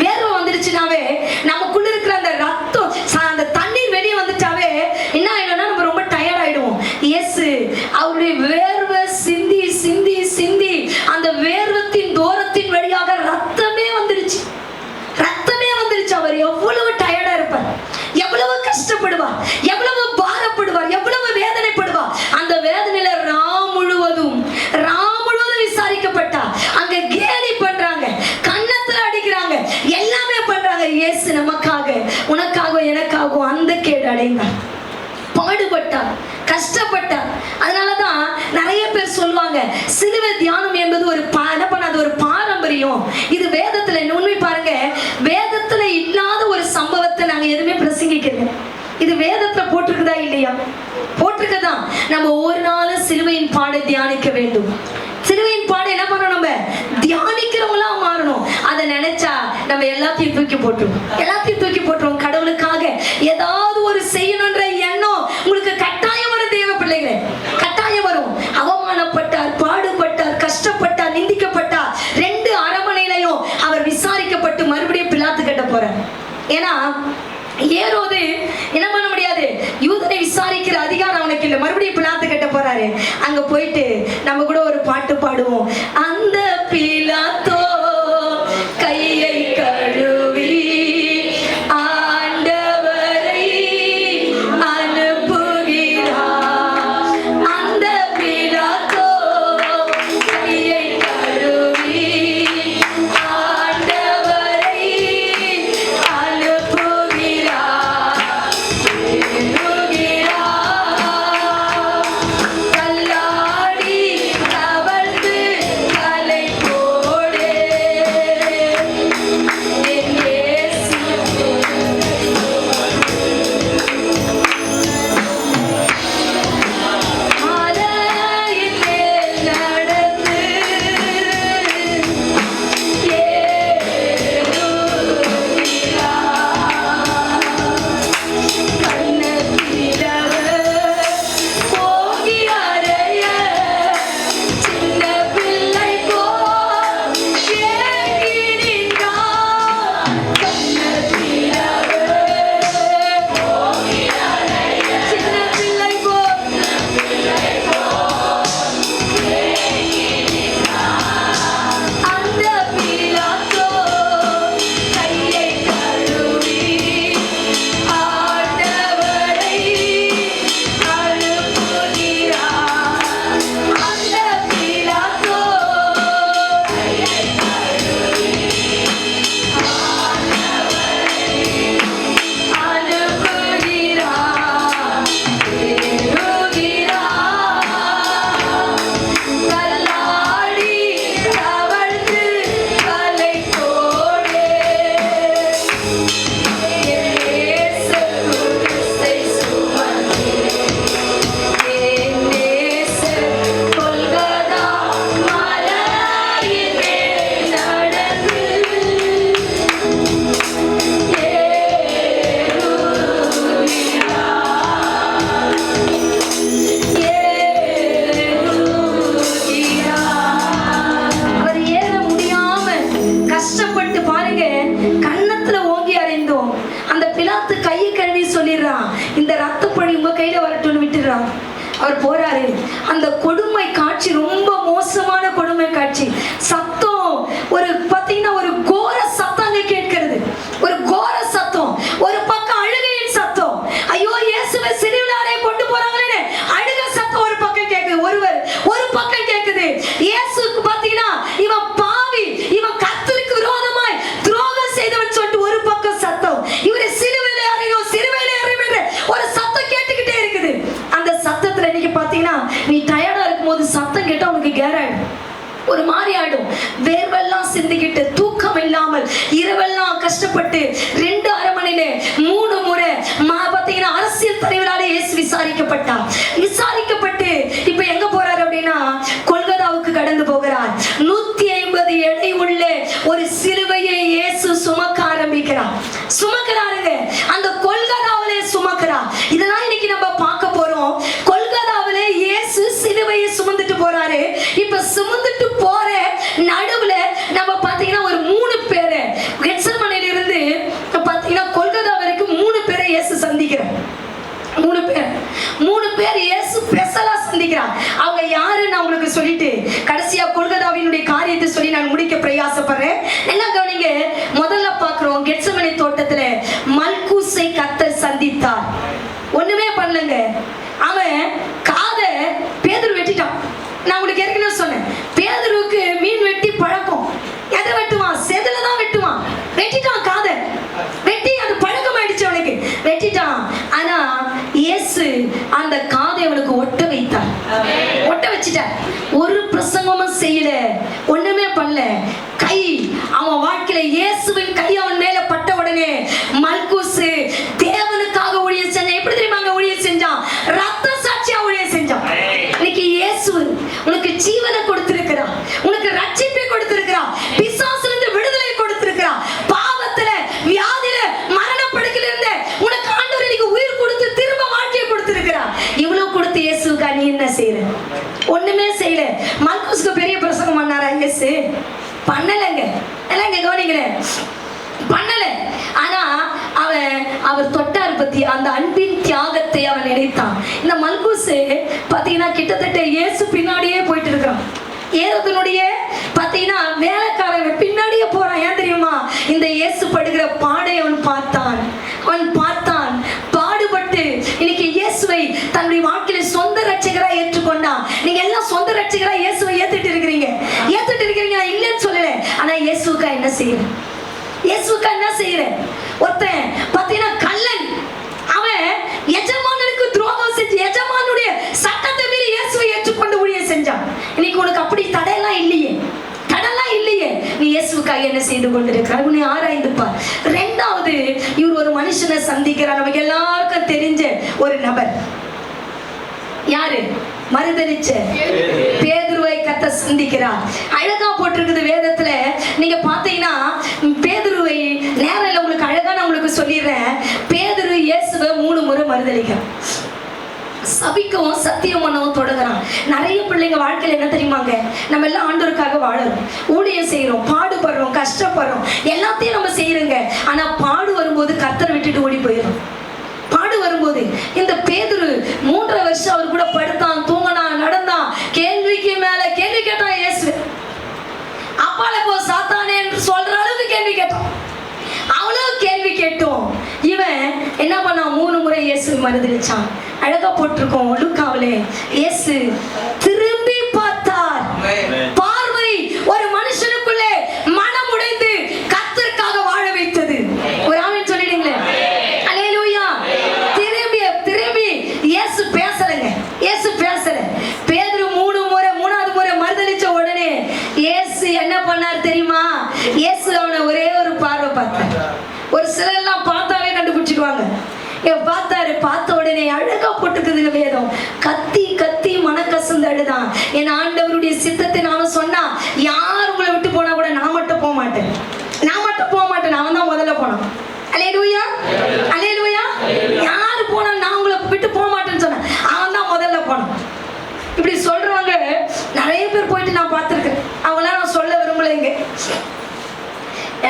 வேர்வை வந்துருச்சுனாவே நமக்குள்ள இருக்கிற அந்த ரத்தம், அந்த தண்ணீர் வெளியே வந்துட்டாவே என்ன ஆயிடும்னா நம்ம ரொம்ப டயர்ட் ஆயிடுவோம். இயேசு அவருடைய வேர்வை சிந்தி சிந்தி சிந்தி அந்த வேர்வத்தின் தூரத்தின் வழியாக ரத்தமே வந்துருச்சு, ரத்தமே வந்துருச்சு. அவர் எவ்வளவு டயர்டா இருப்பார், எவ்வளவு கஷ்டப்படுவார், எவ்வளவு பாரப்படுவார், எவ்வளவு வேதனைப்படுவார். அந்த வேதனையில ராம் முழுவதும் விசாரிக்கப்பட்டார். அங்க கேலி பண்றாங்க, கன்னத்துல அடிக்கிறாங்க, எல்லாமே பண்றாங்க. இயேசு நமக்காக, உனக்காக, எனக்காக அந்த கேடு அடைந்தார், பாடுபட்டார், கஷ்டப்பட்டார். அதனாலதான் நிறைய பேர் சொல்லுவாங்க சிலுவை தியானம் என்பது ஒரு ஒரு பாரம்பரியம். இது வேதத்துல உண்மை பாருங்க, வேதத்துல இல்லாத ஒரு சம்பவத்தை நாங்க எதுவுமே பிரசங்கிக்கிறோம். இது வேதத்துல போட்டிருக்குதா இல்லையா? போட்டிருக்கதான். நம்ம ஒரு நாள் சிலுவையின் பாடை தியானிக்க வேண்டும். சிலுவையின் பாடை என்ன பண்ணணும்? நம்ம தியானிக்கிறவங்களா மாறணும். அதை நினைச்சா நம்ம எல்லாத்தையும் தூக்கி போட்டுருவோம். கடவுளுக்காக ஏதாவது ஒரு செய்யணும்ன்ற எண்ணம் உங்களுக்கு கட்டாயம் வரும். தேவ பிள்ளைகளே, கட்டாயம் வரும். அவமானப்பட்டார், பாடுபட்டார், கஷ்டப்பட்டார், நிந்திக்கப்பட்டார். 2 அரண்மனையிலையும் அவர் விசாரிக்கப்பட்டு மறுபடியும் பிலாத்து கட்ட போறார். ஏன்னா ஏரோது என்ன பண்ண முடியாது, யூதனை விசாரிக்கிற அதிகாரம் அவனுக்கு இல்லை. மறுபடியும் பிலாத்து கட்ட போறாரு. அங்க போயிட்டு நம்ம கூட ஒரு பாட்டு பாடுவோம். அந்த பிலாத்தோ கையை கழுவி ஆண்டவரை அனுப்புகிறார். அந்த பிலாத்தோ கையை கழுவி ஆண்டவரை அனுப்புகிறார். கல்லாடி தவழ்ந்து தலை விட்டுறான். அவர் போறாரு. அந்த கொடுமை காட்சி ரொம்ப மோசமான கொடுமை காட்சி. சத்தம் ஒரு பாத்தீங்கன்னா ஒரு கோர சத்தம் கேட்கிறது. ஒரு கோர சத்தம். ஒரு பக்கம் அழுகையின் சத்தம். ஐயோ இயேசுவை சிலுவையிலே கொண்டு போறாங்களே அழுகை சத்தம் ஒரு பக்கம் கேட்குது. ஒரு பக்கம் கேட்குது. இயேசுக்கு பாத்தீங்கன்னா இவன் பாவி, இவன் கர்த்தருக்கு விரோதமாய் துரோகம் செய்தவன் சொல்லிட்டு ஒரு பக்கம் சத்தம். இவரை சிலுவையிலே அறையும் என்று ஒரு சத்தம் கேட்டுக்கிட்டே இருக்குது. அந்த சத்தத்துல இன்னைக்கு பாத்தீங்கன்னா நீ டயர்டா இருக்கும்போது சத்தம் கேட்டா உனக்கு கேராயிடும், ஒரு மாதிரி ஆயிடும். வேர்வெல்லாம் சிந்திக்கிட்டு தூக்கம் இல்லாமல் இரவெல்லாம் கஷ்டப்பட்டு 2 அரை மணில 3 முறை பாத்தீங்கன்னா அரசியல் தலைவராலே இயேசு விசாரிக்கப்பட்டு இப்ப எங்க போறாரு அப்படின்னா கொல்கத்தாவுக்கு கடந்து போகிறார். 150 எடை உள்ள ஒரு சிலுவையை இயேசு சுமக்கிறாருங்க. அந்த கொல்கத்தாவிலே சுமக்கிறார். இதெல்லாம் இன்னைக்கு நம்ம பார்க்க போறோம். கொல்கத்தாவிலே இயேசு சிலுவையை சுமந்துட்டு போறாரு. இப்ப சுமந்துட்டு போற நடுவுல நம்ம பாத்தீங்கன்னா ஒரு 3 பேரை கெத்செமனேல இருந்து பாத்தீங்கன்னா கொல்கத்தா வரைக்கும் 3 பேரை இயேசு சந்திக்கிறார். 3 பேர் இயேசு ஸ்பெஷலா சந்திக்கிறார். அவங்க யாருன்னு நான் உங்களுக்கு சொல்லிட்டு கடைசியா கொல்கத்தாவினுடைய காரியத்தை சொல்லி நான் முடிக்க பிரயாசப்படுறேன். என்ன கவனிங்க. முதல்ல பார்க்கிறோம் கெத்செமனே தோட்டத்துல மல்கூசை கர்த்தர் சந்தித்தார். ஒண்ணுமே பண்ணலங்க. அவன் காதை பேதுரு வெட்டிட்டான். நான் உங்களுக்கு ஏற்கனவே சொன்னேன், பேதுருவுக்கு மீன் வெட்டி பழக்கம். எதை வெட்டுவான்? செதில தான் வெட்டுவான். வெட்டிட்டான் காதை. வெட்டி அது பழக்கம் ஆயிடுச்சு அவனுக்கு. வெட்டிட்டான். ஆனா இயேசு அந்த காதை அவனுக்கு ஒட்ட வைத்தார். ஒட்ட வச்சுட்டார். ஒரு பிரசங்கமும் செய்யல, ஒண்ணுமே பண்ணல. கை அவன் வாழ்க்கையில இயேசுவின் கை அவன் மேல பட்ட உடனே மல்கூசு தேவனுக்காக ஊழியம் செஞ்சான். எப்படி தெரியுமாங்க ஊழியம் செஞ்சான்? ரத்த சாட்சியா ஊழியம் செஞ்சான். இன்னைக்கு இயேசு உனக்கு ஜீவனை கொடுத்திருக்கிறார், உனக்கு ரட்சிப்பை கொடுத்திருக்கிறார், பிசாசிலிருந்து விடுதலை கொடுத்திருக்கிறார், பாவத்துல வியாதியில மரணப்படுக்கையில இருந்து உனக்கு ஆண்டவர் இன்னைக்கு உயிர் கொடுத்து திரும்ப வாழ்க்கையை கொடுத்திருக்கிறார். இவ்வளவு கொடுத்து இயேசுக்கா நீ என்ன செய்யற? ஒண்ணுமே செய்யல. மல்கூசுக்கு பெரிய பிரசங்கம் பண்ணாரா இயேசு? பண்ணலங்க. எல்லாம் கவனிக்கல, பண்ணல. ஆனா அவர் தொட்டார் பத்தி அந்த அன்பின் தியாகத்தை அவன் நினைத்தான். இந்த மல்கூசு பாத்தீங்கன்னா கிட்டத்தட்ட இயேசு பின்னாடியே போயிட்டு இருக்கிறான். ஏரோதனுடைய பாத்தீங்கன்னா வேலைக்காரங்க பின்னாடியே போறான். ஏன் தெரியுமா? இந்த இயேசு படுகிற பாடை அவன் பார்த்தான். பாடுபட்டு இன்னைக்கு இயேசுவை தன்னுடைய வாழ்க்கையில சொந்த ரட்சகரா ஏற்றுக்கொண்டான். நீங்க எல்லாம் சொந்த ரட்சகரா இயேசுவை ஏத்துட்டு இருக்கிறீங்க. நான் இல்லைன்னு சொல்லல. ஆனா இயேசுக்கா என்ன செய்யற? ஒருத்தன் பாத்தீங்கன்னா கள்ளன். அவன் எஜமானனுக்கு துரோகம் செஞ்சு எஜமானுடைய சட்டத்தை மீறி இயேசுவை ஏற்றுக்கொண்டு ஊழியம் செஞ்சான். இன்னைக்கு உனக்கு அப்படி தடையெல்லாம் இல்லையே. நீ இயேசுக்காக என்ன செய்து கொண்டிருக்கிறார்? உன்னை ஆராய்ந்து பார். 2வது இவர் ஒரு மனுஷனை சந்திக்கிறார். நமக்கு எல்லாருக்கும் தெரிஞ்ச ஒரு நபர். யாரு? மறுதலிச்ச பேதுருவை கர்த்தர் சந்திக்கிறார். அழகா போட்டிருக்குது வேதத்துல. நீங்க பாத்தீங்கன்னா பேதுருவை நேரில் உங்களுக்கு அழகா நான் உங்களுக்கு சொல்லிடுறேன். பேதுரு இயேசுவை 3 முறை மறுதலிக்கிறார். சபிக்கவும் சத்தியம் பண்ணவும் தொடங்குறான். நிறைய பிள்ளைங்க வாழ்க்கையில என்ன தெரியுமாங்க, நம்ம எல்லாம் ஆண்டவருக்காக வாழறோம், ஊழியம் செய்யறோம், பாடுபடுறோம், கஷ்டப்படுறோம், எல்லாத்தையும் நம்ம செய்யறோங்க. ஆனா பாடு வரும்போது கர்த்தரை விட்டுட்டு ஓடி போயிடும். பாடு வரும்போது இந்த பேதுரு 3 வருஷம் அவர் கூட படுத்தான், தூங்கினான், நடந்தான், கேள்விக்கு மேல கேள்வி கேட்டான். இயேசு அப்பால போ சாத்தானே என்று சொல்ற அளவுக்கு கேள்வி கேட்டான். அவ்வளவு கேள்வி கேட்டோம். இவன் என்ன பண்ணான்? 3 முறை இயேசு மறுதலிச்சான். அழகா போட்டிருக்கோம் லூக்காவிலே. இயேசு திரும்பி பார்த்தார். பார்வை ஒரு மனுஷனுக்குள்ளே மனம் உடைந்து கர்த்தருக்காக வாழ வைத்தது. ஒரு ஆமென் சொல்லிடுங்களே. அல்லேலூயா. திரும்பி இயேசு பேசலங்க. பேதுரு 3வது முறை மறுதலிச்ச உடனே இயேசு என்ன பண்ணார் தெரியுமா? இயேசு அவனை ஒரே ஒரு பார்வை பார்த்தார். ஒரு சிலர்லாம் பார்த்தாவே கண்டுபிடிச்சிடுவாங்க. பார்த்த உடனே அழகா போட்டுக்குதுங்க வேதம். கத்தி மனக்கசந்து அழுதான். என் ஆண்டவருடைய சித்தத்தை நானும் சொன்னா, யார் உங்களை விட்டு போனா கூட நான் மட்டும் போக மாட்டேன். அவன் தான் முதல்ல போனான். அல்லேலூயா. யாரு போனா நான் உங்களை விட்டு போக மாட்டேன்னு சொன்னேன். அவன் தான் முதல்ல போனான். இப்படி சொல்றவங்க நிறைய பேர் போயிட்டு நான் பார்த்திருக்கேன். அவங்களாம் நான் சொல்ல விரும்பலைங்க.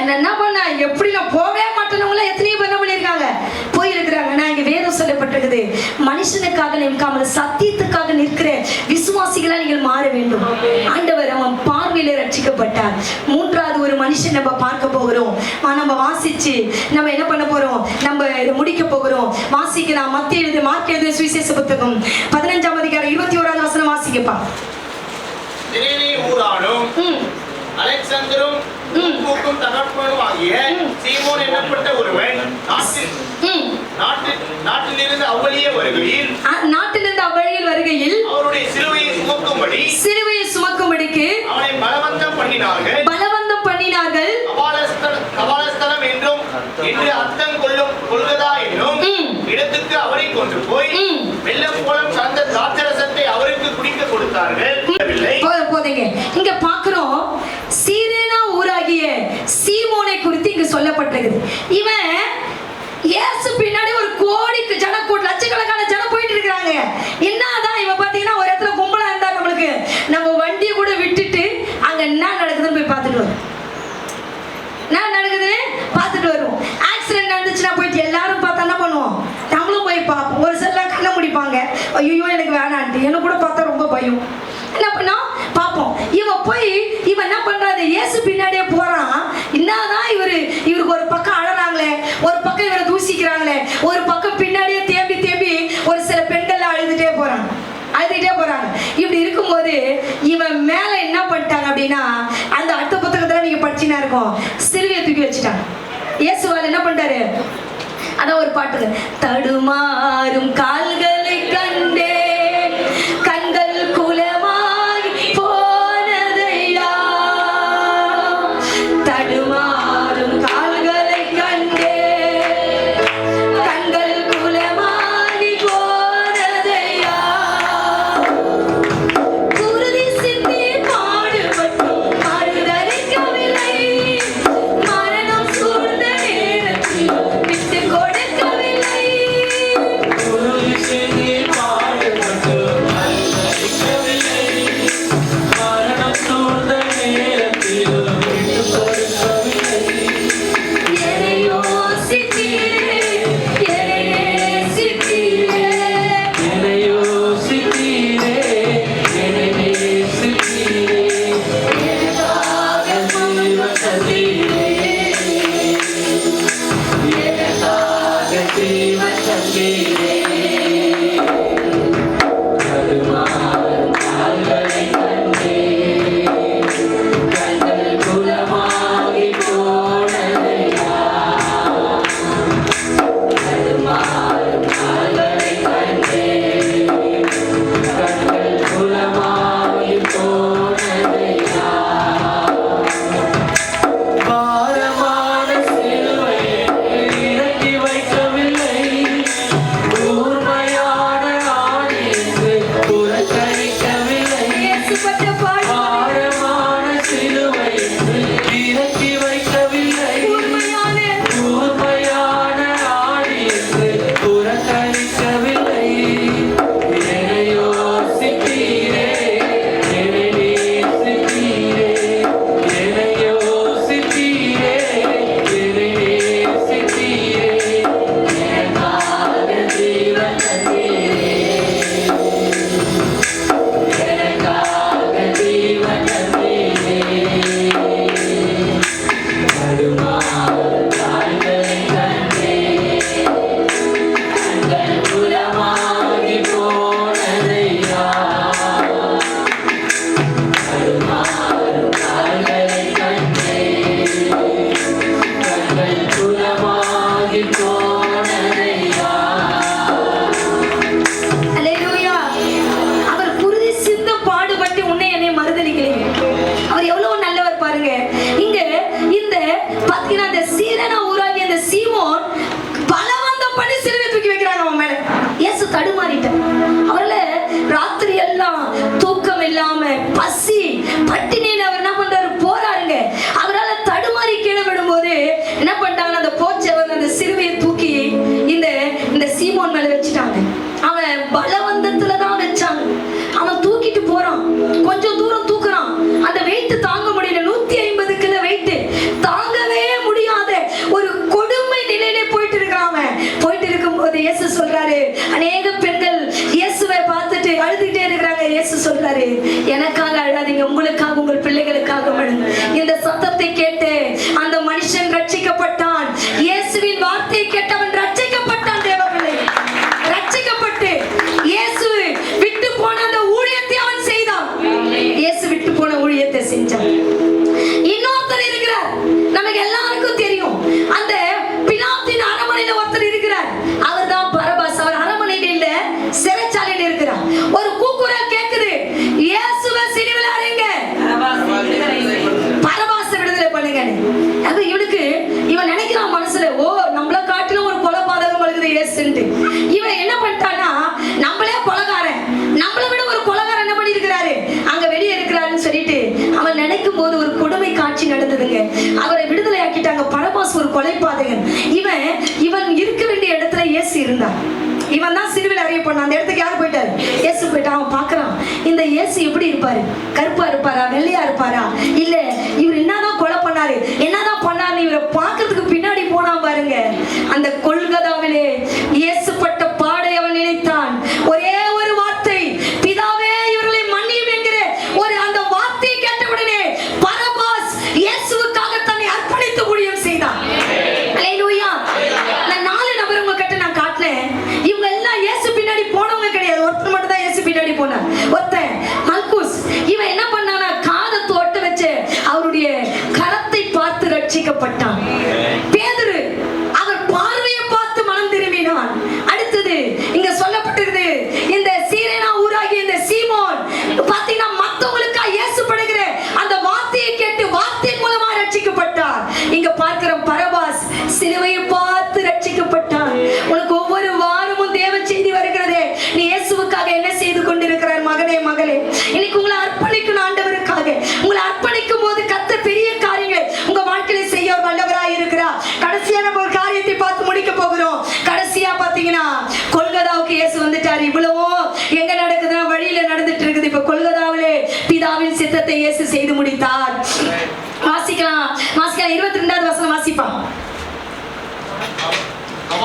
என்ன பண்ண, எப்படி நான் போவே மாட்டேன் மாட்டினவங்க எத்தனையோ பேர் என்ன பண்ணியிருக்காங்க, போயிருக்கிறாங்க. நான் இங்க வேதம் சொல்லப்பட்டிருக்குது, மனுஷனுக்காக நிற்காமல் சத்தியத்துக்காக நிற்கிற விசுவாசிகளா நீங்கள் மாற வேண்டும். ஆண்டவர் அவன் பார்வையில ரட்சிக்கப்பட்டார். மூன்றாவது ஒரு மனுஷன் நம்ம பார்க்க போகிறோம். நம்ம வாசிச்சு நம்ம என்ன பண்ண போறோம், நம்ம இதை முடிக்க போகிறோம். வாசிக்கலாம். மத்திய எழுது மார்க் எழுதின சுவிசேஷ புத்தகம் 15ஆம் அதிகாரம் 21வது வசனம் வாசிக்கப்பா. சிரேனே ஊரானும் அலெக்சாந்தரும் கூக்கும் தகப்பனும் ஆகிய சீமோன் என்னப்பட்ட ஒருவன் நாட்டிலிருந்து அவ்வழியே வருகையில் அவருடைய சிலுவையை சுமக்கும்படிக்கு அவனை பலவந்தம் பண்ணினார்கள். கபாலஸ்தலம் என்றும் என்று அர்த்தம் கொள்கதா என்னும் இடத்துக்கு அவரை கொண்டு போய் வெள்ளம் போலம் சார்ந்த திராட்சரசத்தை அவருக்கு குடிக்க கொடுத்தார்கள். போதீங்க, இங்க பாக்குறோம் சீரேனா ஊராகிய சீமோனை குறித்து இங்க சொல்லப்பட்டிருக்குது. இவன் இயேசு பின்னாடி ஒரு கோடிக்கு லட்சக்கணக்கான ஜனம் போயிட்டு இருக்காங்க. என்னதான் இவன் பாத்தீங்கன்னா ஒரு இடத்துல கும்பலா இருந்தா நம்மளுக்கு நம்ம வண்டியை கூட விட்டுட்டு அங்க என்ன நடக்குதுன்னு போய் பார்த்துட்டு வரும். என்ன நடக்குதுன்னு பார்த்துட்டு வருவோம். ஆக்சிடென்ட் நடந்துச்சுன்னா போயிட்டு எல்லாரும் பார்த்தா என்ன பண்ணுவோம், நம்மளும் போய் பார்ப்போம். ஒரு சிலர் கண்ணை முடிப்பாங்க, ஐயோ எனக்கு வேணான்ட்டு. எனக்கு கூட பார்த்தா ரொம்ப பயம். என்ன பண்ணோம் பார்ப்போம். இவன் என்ன பண்றாரு, இயேசு பின்னாடியே போறான். என்னதான் இவருக்கு ஒரு பக்கம் அழறாங்களே, ஒரு பக்கம் இவரை தூசிக்கிறாங்களே, ஒரு பக்கம் பின்னாடியே தேம்பி ஒரு சில பெண்கள் அழுதுட்டே போறாங்க. இப்படி இருக்கும்போது இவன் மேல என்ன பண்ணிட்டாங்க அப்படின்னா, அந்த அடுத்த புத்தகத்துல நீங்க படிச்சுனா இருக்கும், சிலுவையை தூக்கி வச்சுட்டாங்க. இயேசுவால் என்ன பண்றாரு, அதான் ஒரு பாட்டு, தடுமாறும் கால்களை கண்டே கண்கள் குலமாய் போனதையா, தடுமாறும் கால்களை கண்டே கண்கள் குலமாய் போனதையா, குருதி சிந்தி பாடுபட்டும் மறுதளிக்கவில்லை, மரணம் சூழ்ந்த நேரத்தில் விட்டு கொடுக்கவில்லை, குருதி சிந்தி பாடுபட்டும் மறுதளிக்கவில்லை, மரணம் சூழ்ந்த நேரத்தில் விட்டு கொடுக்கவில்லை. என்னை யோசித்தீரே, என்னை நேசித்தீரே, என்னை யோசித்தீரே, என்னை நேசித்தீரே, எனக்காக ஜீவன் தந்தீரே, எனக்காக ஜீவன் தந்தீரே. தடுமாறும் கால்களை கண்டே கண்கள் குலமாகி போனதையா, தடுமாறும் கால்களை கண்டே கண்கள் குலமாகி போனதையா, பாரமான சிலுவையை இறக்கி வைக்கவில்லை, கூர்மையான ஆணியை புறக்கணிக்கவில்லை, இயேசுப்பட்ட பாடு பாரமான சிலுவையை இறக்கி வைக்கவில்லை, உண்மையான கூர்மையான ஆணியை புறக்கணிக்கவில்லை. என்னை யோசித்தீரே, என்னை நேசித்தீரே, என்னை யோசித்தீரே, என்னை நேசித்தீரே, எனக்காக ஜீவன் தந்தீரே, எனக்காக ஜீவன் தந்தீரே. தடுமாறும் கால்களை கண்டே கண்கள் குலமாகி போனதையா, தடுமாறும் கால்களை கண்டே கண்கள் குலமாகி போனதையா. அல்லேலூயா. அவர் குருதி சிந்த பாடுபட்டு உன்னை என்னை மறுதலிக்கலைங்க. அவர் எவ்வளவு நல்லவர் பாருங்க. இங்க இந்த பாத்தீங்கன்னா இந்த சீரேனா ஊராகிய இந்த சீமோன் பலவந்தம் பண்ணி சிலுவை தூக்கி வைக்கிறாங்க அவன் மேல. இயேசு தடுமாறிட்டார். அவரால ராத்திரி எல்லாம் தூக்கம் இல்லாம பசி பட்டினியில அவர் என்ன பண்றாரு, போறாருங்க. அவரால தடுமாறி கீழே விடும்போது என்ன பண்ணிட்டாங்கன்னா, அந்த போச்சவர் அந்த சிலுவையை தூக்கி இந்த சீமோன் மேல வச்சுட்டாங்க. அவன் பலவந்தத்துல தான் வச்சாங்க. அவன் தூக்கிட்டு போறான், கொஞ்சம் தூரம் தூக்குறான். அந்த வெயிட் தாங்க முடியல, 150 கிலோ வெயிட் தாங்கவே முடியாத ஒரு பின்னாடி. அது இவன் நினைக்கிறான் மனசுல, ஓ நம்மள காட்டிலும் ஒரு கொலைபாதகம் வளருது இயேசுன்ட்டு. இவன் என்ன பண்ணிட்டான்னா, நம்மளே கொலைகாரன், நம்மளை விட ஒரு கொலைகாரன் என்ன பண்ணி இருக்கிறாரு அங்க வெளியே இருக்கிறாருன்னு சொல்லிட்டு அவன் நினைக்கும் போது ஒரு கொடுமை காட்சி நடந்ததுங்க. அவரை விடுதலை ஆக்கிட்டாங்க. பரபாஸ் ஒரு கொலைபாதகன். இவன் இருக்க வேண்டிய இடத்துல இயேசு இருந்தார். இவன் தான் சிலுவையில் அறியப்பட்டான். அந்த இடத்துக்கு யார் போயிட்டாரு? இயேசு போயிட்டான். அவன் பார்க்கறான், இந்த இயேசு எப்படி இருப்பாரு? கருப்பா இருப்பாரா, வெள்ளையா இருப்பாரா, இல்ல இவர் என்னதான் கொலை பண்ணாரு, என்னதான் பண்ணாரு, இவரை பார்க்கறதுக்கு பின்னாடி போனா பாருங்க. அந்த கொல்கதாவிலே இயேசு பட்ட பாடை அவன் நினைத்தான். ஒரே ஒரு வார்த்தை, பிதாவே இவர்களை மன்னியும் என்கிற ஒரு அந்த வார்த்தையை கேட்ட உடனே பரபாஸ் இயேசுவுக்காக தன்னை அர்ப்பணித்து ஊழியம் செய்தான். அல்லேலூயா. நான் 4 நபர் உங்க கிட்ட நான் காட்டினேன். இவங்க எல்லாம் இயேசு பின்னாடி போனவங்க கிடையாது. ஒருத்தர் மட்டும் தான் இயேசு பின்னாடி போனார். ஒருத்தன் மல்குஸ். இவன் என்ன பண்ணானா, காதத்தை ஒட்ட வச்சு அவருடைய கரத்தை பார்த்து ரட்சிக்கப்பட்டான். பேதுரு அவர் பார்வையை பார்த்து மனம் திரும்பினான். அடுத்தது இங்க சொல்லப்பட்டிருக்குது, இந்த சீரேனா ஊராகிய இந்த சீமோன் பாத்தீங்கன்னா மத்தவங்களுக்கா இயேசு படுகிற அந்த வார்த்தையை கேட்டு வார்த்தையின் மூலமா ரட்சிக்கப்பட்டார். இங்க பார்க்கிற பரபாஸ் சிலுவையை பார்த்து ரட்சிக்கப்பட்டான். உனக்கு ஒவ்வொரு வாரமும் தேவ செய்தி வருகிறதே, நீ இயேசுவுக்காக என்ன செய்து கொண்டிருக்கிறார் மகனே மகளே? இன்னைக்கு உங்களை அர்ப்பணிக்கணும் ஆண்டவருக்காக. உங்களை அர்ப்பணிக்கும் போது கர்த்தர் பெரிய காரியங்களை உங்க வாழ்க்கையில செய்ய வல்லவராய் இருக்கிறார். கடைசியா நம்ம ஒரு காரியத்தை பார்த்து முடிக்க போகிறோம். கடைசியா பாத்தீங்கன்னா கொல்கதாவுக்கு இயேசு வந்துட்டார். இவ்வளவோ எங்க நடக்குதுன்னா வழியில நடந்துட்டு இருக்குது. இப்ப கொல்கதாவிலே பிதாவின் சித்தத்தை இயேசு செய்து முடித்தார். வாசிக்கலாம் 22வது வசனம் வாசிப்பான்.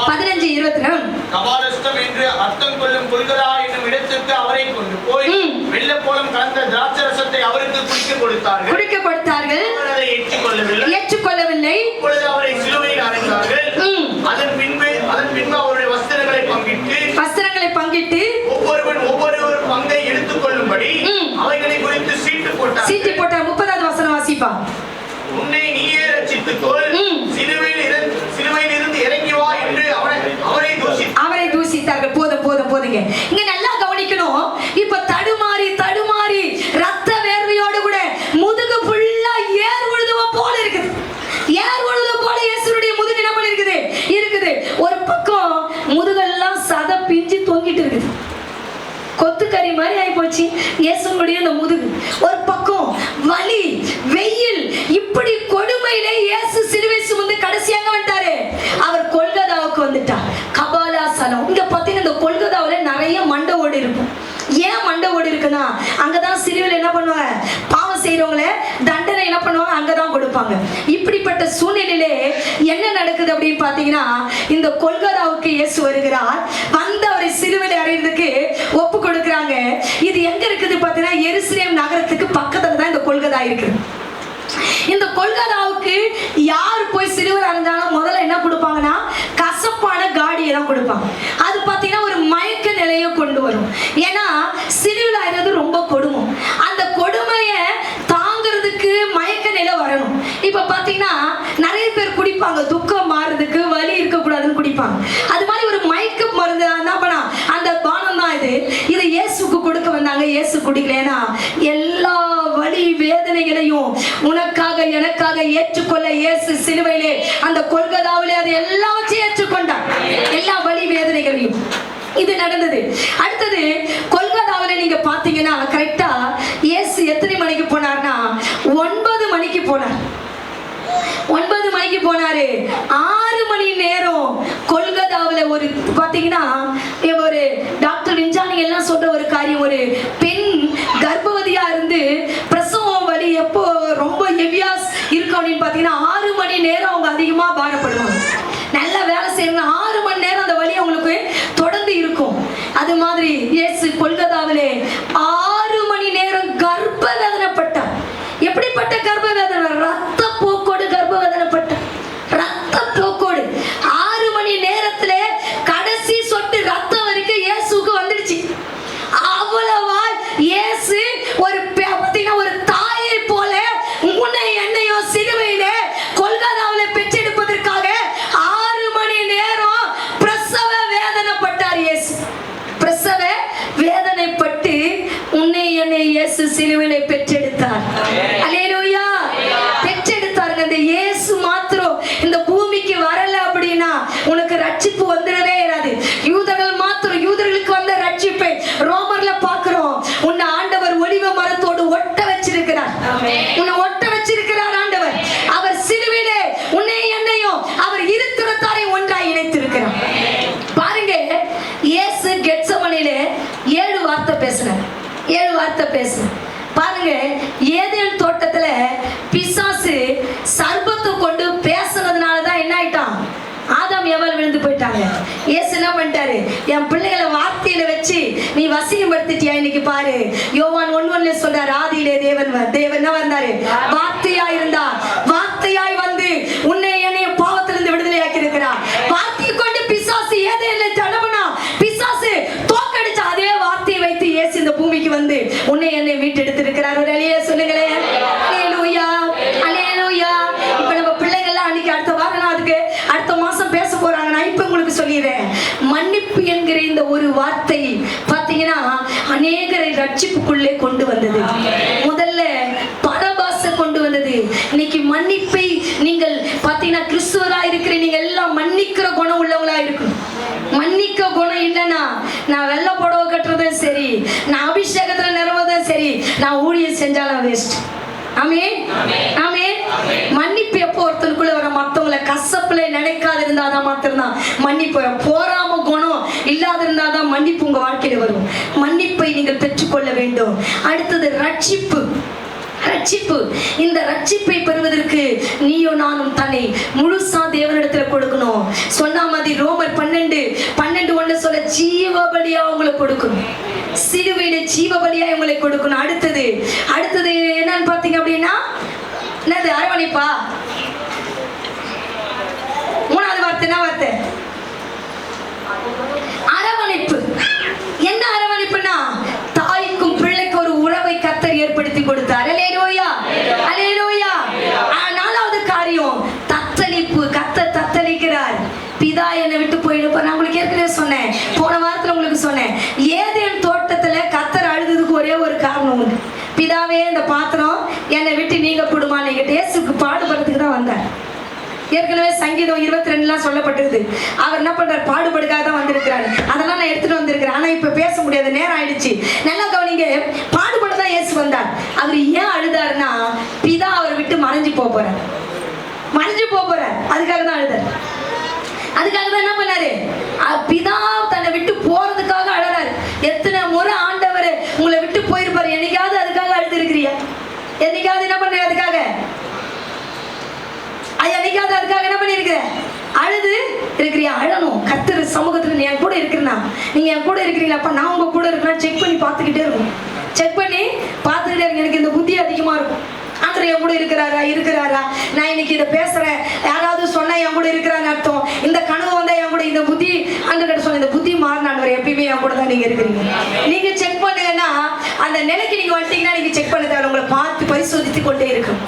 15:22. கபாலஸ்தம் என்று அர்த்தம் கொள்ளும் கொல்கதா என்னும் இடத்திற்கு அவரை கொண்டு போய் வெள்ளப்போலம் கலந்த திராட்சரசத்தை அவருக்கு குடிக்க கொடுத்தார்கள். அவர் அதை ஏற்றுக்கொள்ளவில்லை. அப்பொழுது அவரை சிலுவையில் அறைந்தார்கள். அதன் பின்பு அவருடைய வஸ்திரங்களை பங்கிட்டு ஒவ்வொரு பங்கை எடுத்துக் கொள்ளும்படி அவைகளை குறித்து சீட்டு போட்டார். 30வது வசனம் வாசிப்பா. உன்னை நீயே ரட்சித்துக்கொள், சிலுவையில் இருந்து இறங்கி வா என்று அவரை தூசித்தார்கள். போதுங்க. இங்க நல்லா கவனிக்கணும். இப்ப தடுமாறி ரத்த வேர்வையோடு கூட முதுகு ஃபுல்லா ஏர் உழுதுவ போல இருக்குது. ஏர் உழுதுவ போல இயேசுவுடைய முதுகு என்ன போல இருக்குது. ஒரு பக்கம் முதுகெல்லாம் சத பிஞ்சு தொங்கிட்டு இருக்குது. கொத்துக்கறி மாதிரி ஆகி போச்சு இயேசுடைய அந்த முதுகு. ஒரு பக்கம் வலி, வெயில், இப்படி கொடுமையிலே இயேசு சிலுவை சுமந்து கடைசியாக வந்துட்டாரு. அவர் கொல்கதாவுக்கு வந்துட்டார். கபாலாசனம். இங்க பாத்தீங்கன்னா இந்த கொல்கதாவுல நிறைய மண்டை ஓடு இருக்கும். ஏன் மண்டை ஓடு இருக்குன்னா, அங்கதான் சிலுவையில் என்ன பண்ணுவாங்க, பாவம் செய்யறவங்கள தண்டனை என்ன பண்ணுவாங்க, அங்கதான் கொடுப்பாங்க. இப்படிப்பட்ட சூழ்நிலையிலே என்ன நடக்குது அப்படின்னு பாத்தீங்கன்னா, இந்த கொல்கதாவுக்கு இயேசு வருகிறார். வந்து அவரை சிலுவையில் அறையிறதுக்கு ஒப்பு கொடுக்குறாங்க. இது எங்க இருக்குது பாத்தீங்கன்னா, எருசலேம் நகரத்துக்கு பக்கத்துல தான் இந்த கொல்கதா இருக்குது. இந்த கொல்கதாவுக்கு யார் போய் சிலுவையில் அறைஞ்சாலும் முதல்ல என்ன கொடுப்பாங்கன்னா, கசப்பான காடியை தான் கொடுப்பாங்க. அது பாத்தீங்கன்னா ஒரு மயக்க நிலையை கொண்டு வரும். ஏன்னா சிலுவையில் அறைறது ரொம்ப கொடுமை. அந்த கொடுமையை தாங்கிறதுக்கு மயக்க நிலை வரணும். இப்ப பாத்தீங்கன்னா நிறைய பேர் குடிப்பாங்க, துக்கம் மாறுறதுக்கு, வலி இருக்கக்கூடாதுன்னு குடிப்பாங்க. அது மாதிரி ஒரு மயக்க மருந்து என்ன பண்ணா, அந்த பானம் தான் இது. இதை இயேசுக்கு கொடுக்க வந்தாங்க. இயேசு குடிக்கலன்னா எல்லா வலி வேதனைகளையும் உனக்காக எனக்காக ஏற்றுக்கொள்ள இயேசு சிலுவையிலே அந்த கொல்கதாவிலே அது எல்லாவற்றையும் ஏற்றுக்கொண்டார். எல்லா வலி வேதனைகளையும். இது நடந்தது. அடுத்தது கொல்கதாவில நீங்க பாத்தீங்கன்னா கரெக்டா இயேசு எத்தனை மணிக்கு போனார்னா 9 மணிக்கு போனார். 9 மணிக்கு போனாரு. 6 மணி நேரம் கொல்கதாவில் ஒரு பாத்தீங்கன்னா ஒரு டாக்டர் விஞ்ஞானி எல்லாம் சொல்ற ஒரு காரியம், ஒரு பெண் கர்ப்பவதியா இருந்து பிரசவம் வலி எப்போ ரொம்ப ஹெவியா இருக்கும் அப்படின்னு பாத்தீங்கன்னா 6 மணி நேரம் அவங்க அதிகமா பாரப்படுவாங்க. நல்லா வேலை செய்யணும். 6 மணி நேரம் அந்த வலி அவங்களுக்கு தொடர்ந்து இருக்கும். அது மாதிரி இயேசு கொல்கதாவிலே 6 மணி நேரம் கர்ப்ப வேதனைப்பட்டார். எப்படிப்பட்ட கர்ப்ப வேதனை? ரத்த போக்கோடு கர்ப்ப வேதனைப்பட்ட ரத்த போக்கோடு 6 மணி நேரத்துல கடைசி சொட்டு ரத்தம் வரைக்கும் இயேசுக்கு வந்துடுச்சு. அவ்வளவா இயேசு ஒரு பாத்தீங்கன்னா ஒரு தாயை போல உன்னை என்னையோ சிலுவையிலே கொல்கதாவிலே பெற்றெடுப்பதற்காக 6 மணி நேரம் பிரசவ வேதனைப்பட்டார். இயேசு பிரசவ வேதனைப்பட்டு உன்னை என்னை இயேசு சிலுவையிலே பெற்றெடுத்தார். அல்லேலூயா. பெற்றெடுத்தார்கள். அந்த போயிட்டாங்க. இயேசு என்ன பண்ணிட்டாரு, என் பிள்ளைகளை வார்த்தையில வச்சு நீ வசியப்படுத்திட்டியா. இன்னைக்கு பாரு, யோவான் 1:1 சொல்றாரு, ஆதியிலே தேவன் வந்தாரு, வார்த்தையாய் இருந்தார், வார்த்தையாய் வந்து உன்னை என்னைய பாவத்திலிருந்து விடுதலையாக்கி இருக்கிறார். வார்த்தையை கொண்டு பிசாசு ஏதேனை தடவனா பிசாசு தோக்கடிச்ச அதே வார்த்தையை வைத்து இயேசு இந்த பூமிக்கு வந்து உன்னை என்னை மீட்டெடுத்து இருக்கிறார். ஒரு அலையில சொல்லுங்களேன், அல்லேலூயா, அல்லேலூயா. இப்ப நம்ம பிள்ளைகள்லாம் அன்னைக்கு அடுத்த வாரம் நான் அதுக்கு அடுத்த மாசம் பேச போறாங்க. நான் இப்ப உங்களுக்கு சொல்லிடுறேன், மன்னிப்பு என்கிற இந்த ஒரு வார்த்தை பாத்தீங்கன்னா அநேகரை ரட்சிப்புக்குள்ளே கொண்டு வந்தது. முதல்ல பரபாச கொண்டு வந்தது. இன்னைக்கு மன்னிப்பை நீங்கள் பாத்தீங்கன்னா கிறிஸ்துவரா இருக்கிற நீங்க எல்லாம் மன்னிக்கிற குணம் உள்ளவங்களா இருக்கணும். மன்னிக்க குணம் இல்லைன்னா நான் வெள்ளை புடவை கட்டுறதும் சரி, நான் அபிஷேகத்துல நிறவதும் சரி, நான் ஊழியம் செஞ்சாலும் வேஸ்ட். ஆமென், ஆமென். மன்னிப்பு எப்போ ஒருத்தருக்குள்ள வர, மற்றவங்களை கசப்புல நினைக்காது இருந்தாதான் மாத்திரம்தான் மன்னிப்பு வரும். போராம குணம் இல்லாத இருந்தாதான் மன்னிப்பு உங்க வாழ்க்கையில வரும். மன்னிப்பை நீங்கள் பெற்றுக்கொள்ள வேண்டும். அடுத்தது ரட்சிப்பு. ரட்சிப்பு. இந்த ரட்சிப்பை பெறுவதற்கு நீயோ நானும் தன்னை முழுசா தேவனிடத்துல கொடுக்கணும். சொன்ன மாதிரி ரோமர் 12:1 சொல்ல, ஜீவபலியா உங்களை கொடுக்கணும், சிலுவையில ஜீவபலியா உங்களை கொடுக்கணும். அடுத்தது என்னன்னு பாத்தீங்க அப்படின்னா, என்னது அரவணைப்பா? மூணாவது வார்த்தை என்ன வார்த்தை? அரவணைப்பு. என்ன அரவணைப்புனா, தாய்க்கும் பிள்ளைக்கு ஒரு உறவை கர்த்தர் ஏற்படுத்தி கொடுத்தார். அல்லேலூயா, அல்லேலூயா. நாலாவது காரியம் தத்தளிப்பு. கர்த்தர் தத்தளிக்கிறார். பிதா என்னை விட்டு போயிடுப்பா. நான் உங்களுக்கு ஏற்கனவே சொன்னேன், போன வாரத்துல உங்களுக்கு சொன்னேன், ஏதேன் தோட்டத்துல கர்த்தர் அழுததுக்கு ஒரே ஒரு காரணம் உண்டு. பிதாவே, இந்த பாத்திரம் என்னை விட்டு நீங்க போடுமா. நீங்க இயேசுக்கு பாடுபடுறதுக்கு தான் வந்தார். ஏற்கனவே சங்கீதம் 22 சொல்லப்பட்டிருது. அவர் என்ன பண்றார், பாடுபடுக்காக தான் வந்திருக்கிறாரு. அதெல்லாம் நான் எடுத்துட்டு வந்திருக்கிறேன். ஆனா இப்ப பேச முடியாது, நேரம் ஆயிடுச்சு. நல்லா கவனிங்க, பாடுபடதான் இயேசு வந்தார். அவர் ஏன் அழுதாருன்னா, பிதா அவர் விட்டு மறைஞ்சு போறார், மறைஞ்சு போறார். அதுக்காக தான் அழுதார். அதுக்காக தான் என்ன பண்ணாரு, பிதா தன்னை விட்டு போறதுக்காக அழறாரு. எத்தனை முறை ஆண்டவர் உங்களை விட்டு போயிருப்பாரு. என்னைக்காவது அதுக்காக அழுது இருக்கிறியா? என்னைக்காவது என்ன பண்ற அதுக்காக? அதுக்காக என்ன பண்ணிருக்கிற? அழுது இருக்கிறியா? அழணும். கர்த்தர் சமூகத்துல நீ என் கூட இருக்கிறனா, நீங்க என் கூட இருக்கிறீங்களா, நான் உங்க கூட இருக்கிறேன் செக் பண்ணி பார்த்துக்கிட்டே இருக்கும். செக் பண்ணி பார்த்துக்கிட்டே இருக்கு. எனக்கு இந்த புத்தி அதிகமா இருக்கும். ஆண்டவர் என் கூட இருக்கிறாரா, நான் இன்னைக்கு இதை பேசுறேன், யாராவது சொன்னா என் கூட இருக்கிறான்னு அர்த்தம். இந்த கனவு வந்தா என் கூட, இந்த புத்தி ஆண்டவர் சொன்ன இந்த புத்தி மாறினாண்டவர் எப்பயுமே என் கூட தான் நீங்க இருக்கிறீங்க. நீங்க செக் பண்ணுங்கன்னா அந்த நிலைக்கு நீங்க வந்துட்டீங்கன்னா நீங்க செக் பண்ண தேவை. உங்களை பார்த்து பரிசோதித்து கொண்டே இருக்கும்.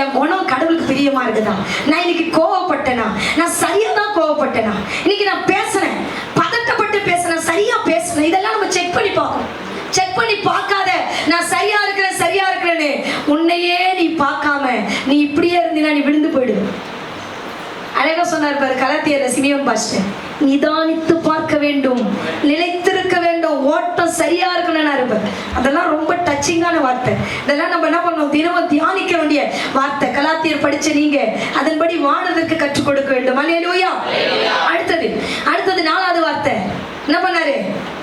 என் குணம் கடவுளுக்கு பிரியமா இருக்குதா? நான் இன்னைக்கு கோவப்பட்டேனா? நான் சரியா தான் கோவப்பட்டேனா? இன்னைக்கு நான் பேசுறேன், பதட்டப்பட்டு பேசுறேன், சரியா பேசுறேன்? இதெல்லாம் நம்ம செக் பண்ணி பார்க்கணும். செக் பண்ணி பார்க்காத நான் சரியா இருக்கிறேன்னு உன்னையே நீ பார்க்காம நீ இப்படியே இருந்தீனா நீ விழுந்து போயிடு. அழகா சொன்னார் பாரு கலாத்தியர் சிமியோன் பாஸ்டர், நிதானித்து பார்க்க வேண்டும், நிலைத்திருக்க வேண்டும், ஓட்டம் சரியா இருக்கணும்னு இருப்பார். அதெல்லாம் ரொம்ப டச்சிங்கான வார்த்தை. இதெல்லாம் நம்ம என்ன பண்ணணும், தினமும் தியானிக்க வேண்டிய வார்த்தை. கலாத்தியர் படிச்ச நீங்க அதன்படி வாழறதுக்கு கற்றுக் கொடுக்க வேண்டும். அல்லேலூயா. அடுத்தது நாலாவது வார்த்தை என்ன பண்ணாரு,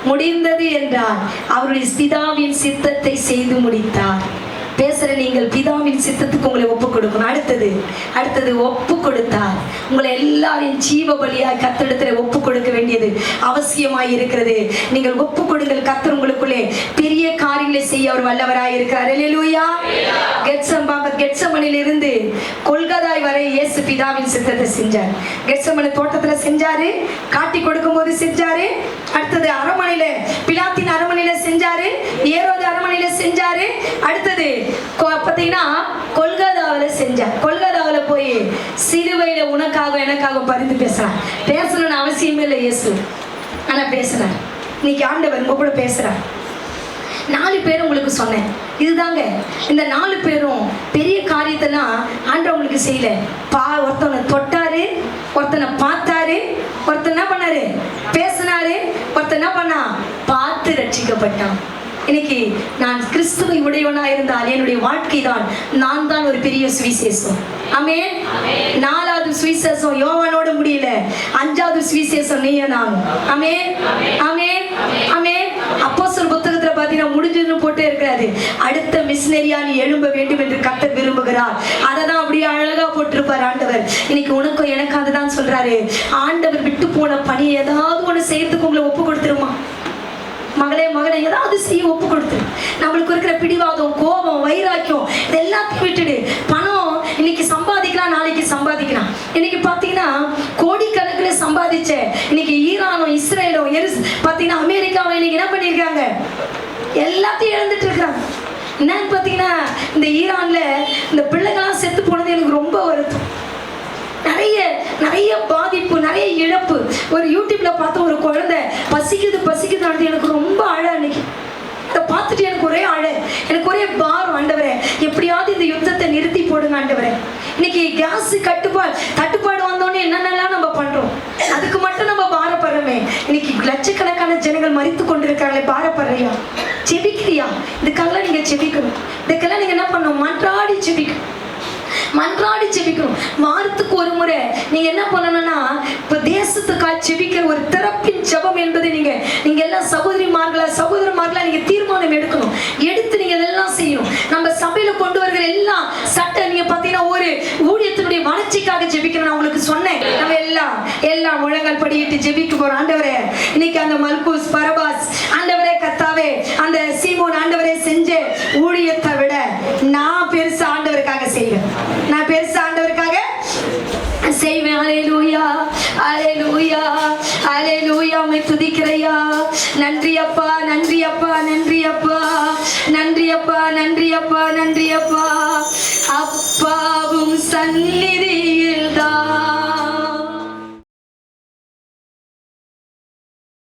முடிந்தது என்றார், அவருடைய பிதாவின் சித்தத்தை செய்து முடித்தார். பேசுற நீங்கள் பிதாவின் சித்தத்துக்கு உங்களை ஒப்பு கொடுக்கணும். அடுத்தது ஒப்பு கொடுத்தார். உங்களை எல்லாரையும் ஜீவ பலியாய் கர்த்தரிடத்தில் ஒப்பு கொடுக்க வேண்டியது அவசியமாய் இருக்கிறது. நீங்கள் ஒப்பு கொடுங்கள். கர்த்தர் உங்களுக்குள்ளே பெரிய காரியங்களை செய்ய அவர் வல்லவராய் இருக்கிறார். அல்லேலூயா. கெத்சமனில் இருந்து கொல்கதாய் வரை இயேசு பிதாவின் சித்தத்தை செஞ்சார். கெத்சமனி தோட்டத்துல செஞ்சாரு, காட்டி கொடுக்கும் போது செஞ்சாரு. அடுத்தது அரமனையில, பிலாத்தின் அரமனையில செஞ்சாரு, ஏரோது அரமனையில செஞ்சாரு. அடுத்தது பார்த்தீங்கன்னா கொல்கதாவில செஞ்சார். கொல்கதாவில போய் சிலுவையில உனக்காக எனக்காக பரிந்து பேசணும்னு அவசியமே இல்லை இயேசு, ஆனா பேசுறார். இன்னைக்கு ஆண்டவர் உங்க கூட பேசுறார். 4 பேர் உங்களுக்கு சொன்னேன். இதுதாங்க இந்த 4 பேரும் பெரிய காரியத்தெல்லாம் ஆண்டவர் உங்களுக்கு செய்யல. ஒருத்தனை தொட்டாரு, ஒருத்தனை பார்த்தாரு, ஒருத்தன் என்ன பண்ணாரு, பேசினாரு, ஒருத்தன் என்ன பண்ணா, பார்த்து ரட்சிக்கப்பட்டான். இன்னைக்கு நான் கிறிஸ்துவை உடையவனா இருந்தால் என்னுடைய வாழ்க்கை தான், நான் தான் ஒரு பெரிய சுவிசேஷம். ஆமென். 4வது சுவிசேஷம் யோவானோட முடியல, 5வது சுவிசேஷம் நீயே நான். ஆமென், ஆமென், ஆமென். அப்போஸ்தலர் புத்தகத்துல பாத்தீங்கன்னா முடிஞ்சதுன்னு போட்டே இருக்காது. கிடையாது. அடுத்த மிஷினரியா நீ எழும்ப வேண்டும் என்று கர்த்தர் விரும்புகிறார். அதை தான் அப்படியே அழகா போட்டிருப்பார் ஆண்டவர். இன்னைக்கு உனக்கும் எனக்கு அதுதான் சொல்றாரு. ஆண்டவர் விட்டு போன பணி ஏதாவது ஒண்ணு செய்யறதுக்கு உங்களை ஒப்பு கொடுத்துருமா? மகளே மகளே, ஏதாவது செய்ய ஒப்பு கொடுத்துரு. நம்மளுக்கு இருக்கிற பிடிவாதம், கோபம், வைராக்கியம் இது எல்லாத்தையும் விட்டுடு. பணம் இன்னைக்கு சம்பாதிக்கலாம், நாளைக்கு சம்பாதிக்கலாம். இன்னைக்கு பாத்தீங்கன்னா கோடிக்கணக்கில் சம்பாதிச்ச இன்னைக்கு ஈரானும் இஸ்ரேலும் பாத்தீங்கன்னா அமெரிக்காவும் இன்னைக்கு என்ன பண்ணிருக்காங்க? எல்லாத்தையும் இழந்துட்டு இருக்காங்க. என்னன்னு பாத்தீங்கன்னா இந்த ஈரான்ல இந்த பிள்ளைகள்லாம் செத்து போனது எனக்கு ரொம்ப வருத்தம். நிறைய நிறைய பாதிப்பு, நிறைய இழப்பு. ஒரு யூடியூப்ல பார்த்த ஒரு குழந்தை பசிக்குது எனக்கு ரொம்ப அழ. அன்னைக்கு அதை பார்த்துட்டு எனக்கு ஒரே அழ, எனக்கு ஒரே பாரம். ஆண்டவரே, எப்படியாவது இந்த யுத்தத்தை நிறுத்தி போடுங்க ஆண்டவரே. இன்னைக்கு கேஸ் தட்டுப்பாடு வந்தோடனே என்னென்னலாம் நம்ம பண்றோம், அதுக்கு மட்டும் நம்ம பாரப்படுறோமே. இன்னைக்கு லட்சக்கணக்கான ஜனங்கள் மரித்து கொண்டிருக்காங்களே, பாரப்படுறியா? செபிக்கிறியா? இதுக்கெல்லாம் நீங்க செபிக்கணும். இதுக்கெல்லாம் நீங்க என்ன பண்ணணும்? மன்றாடி செபிக்கணும். வாரத்துக்கு ஒரு முறை நீங்க என்ன பண்ணணும்னா, இப்ப தேசத்துக்காக செபிக்கிற ஒரு திறப்பின் ஜெபம் என்பது நீங்க எல்லாம் சகோதரமார்களா நீங்க தீர்மானம் எடுக்கணும். எடுத்து நீங்க இதெல்லாம் செய்யணும். நம்ம சபையில கொண்டு வருகிற எல்லாம் சட்ட நீங்க பாத்தீங்கன்னா ஒரு ஊழியத்தினுடைய வளர்ச்சிக்காக ஜெபிக்கணும். நான் உங்களுக்கு சொன்னேன், நம்ம எல்லாம் முழங்கால் படியிட்டு ஜெபிக்க போறோம். ஆண்டவரே, இன்னைக்கு அந்த மல்கூஸ், பரபாஸ், ஆண்டவரே கர்த்தாவே, அந்த சீமோன் ஆண்டவரே செஞ்ச ஊழியத்தை விட நான் பெருசா ஆண்டவருக்காக செய்வேன். நான் பெருசா ஆண்டவருக்காக செய்வேன். அல்லேலூயா, அல்லேலூயா, அல்லேலூயா. உம்மை துதிக்கிறையா. நன்றி அப்பா, நன்றி அப்பா, நன்றி அப்பா, நன்றி அப்பா, நன்றி அப்பா, நன்றி அப்பா.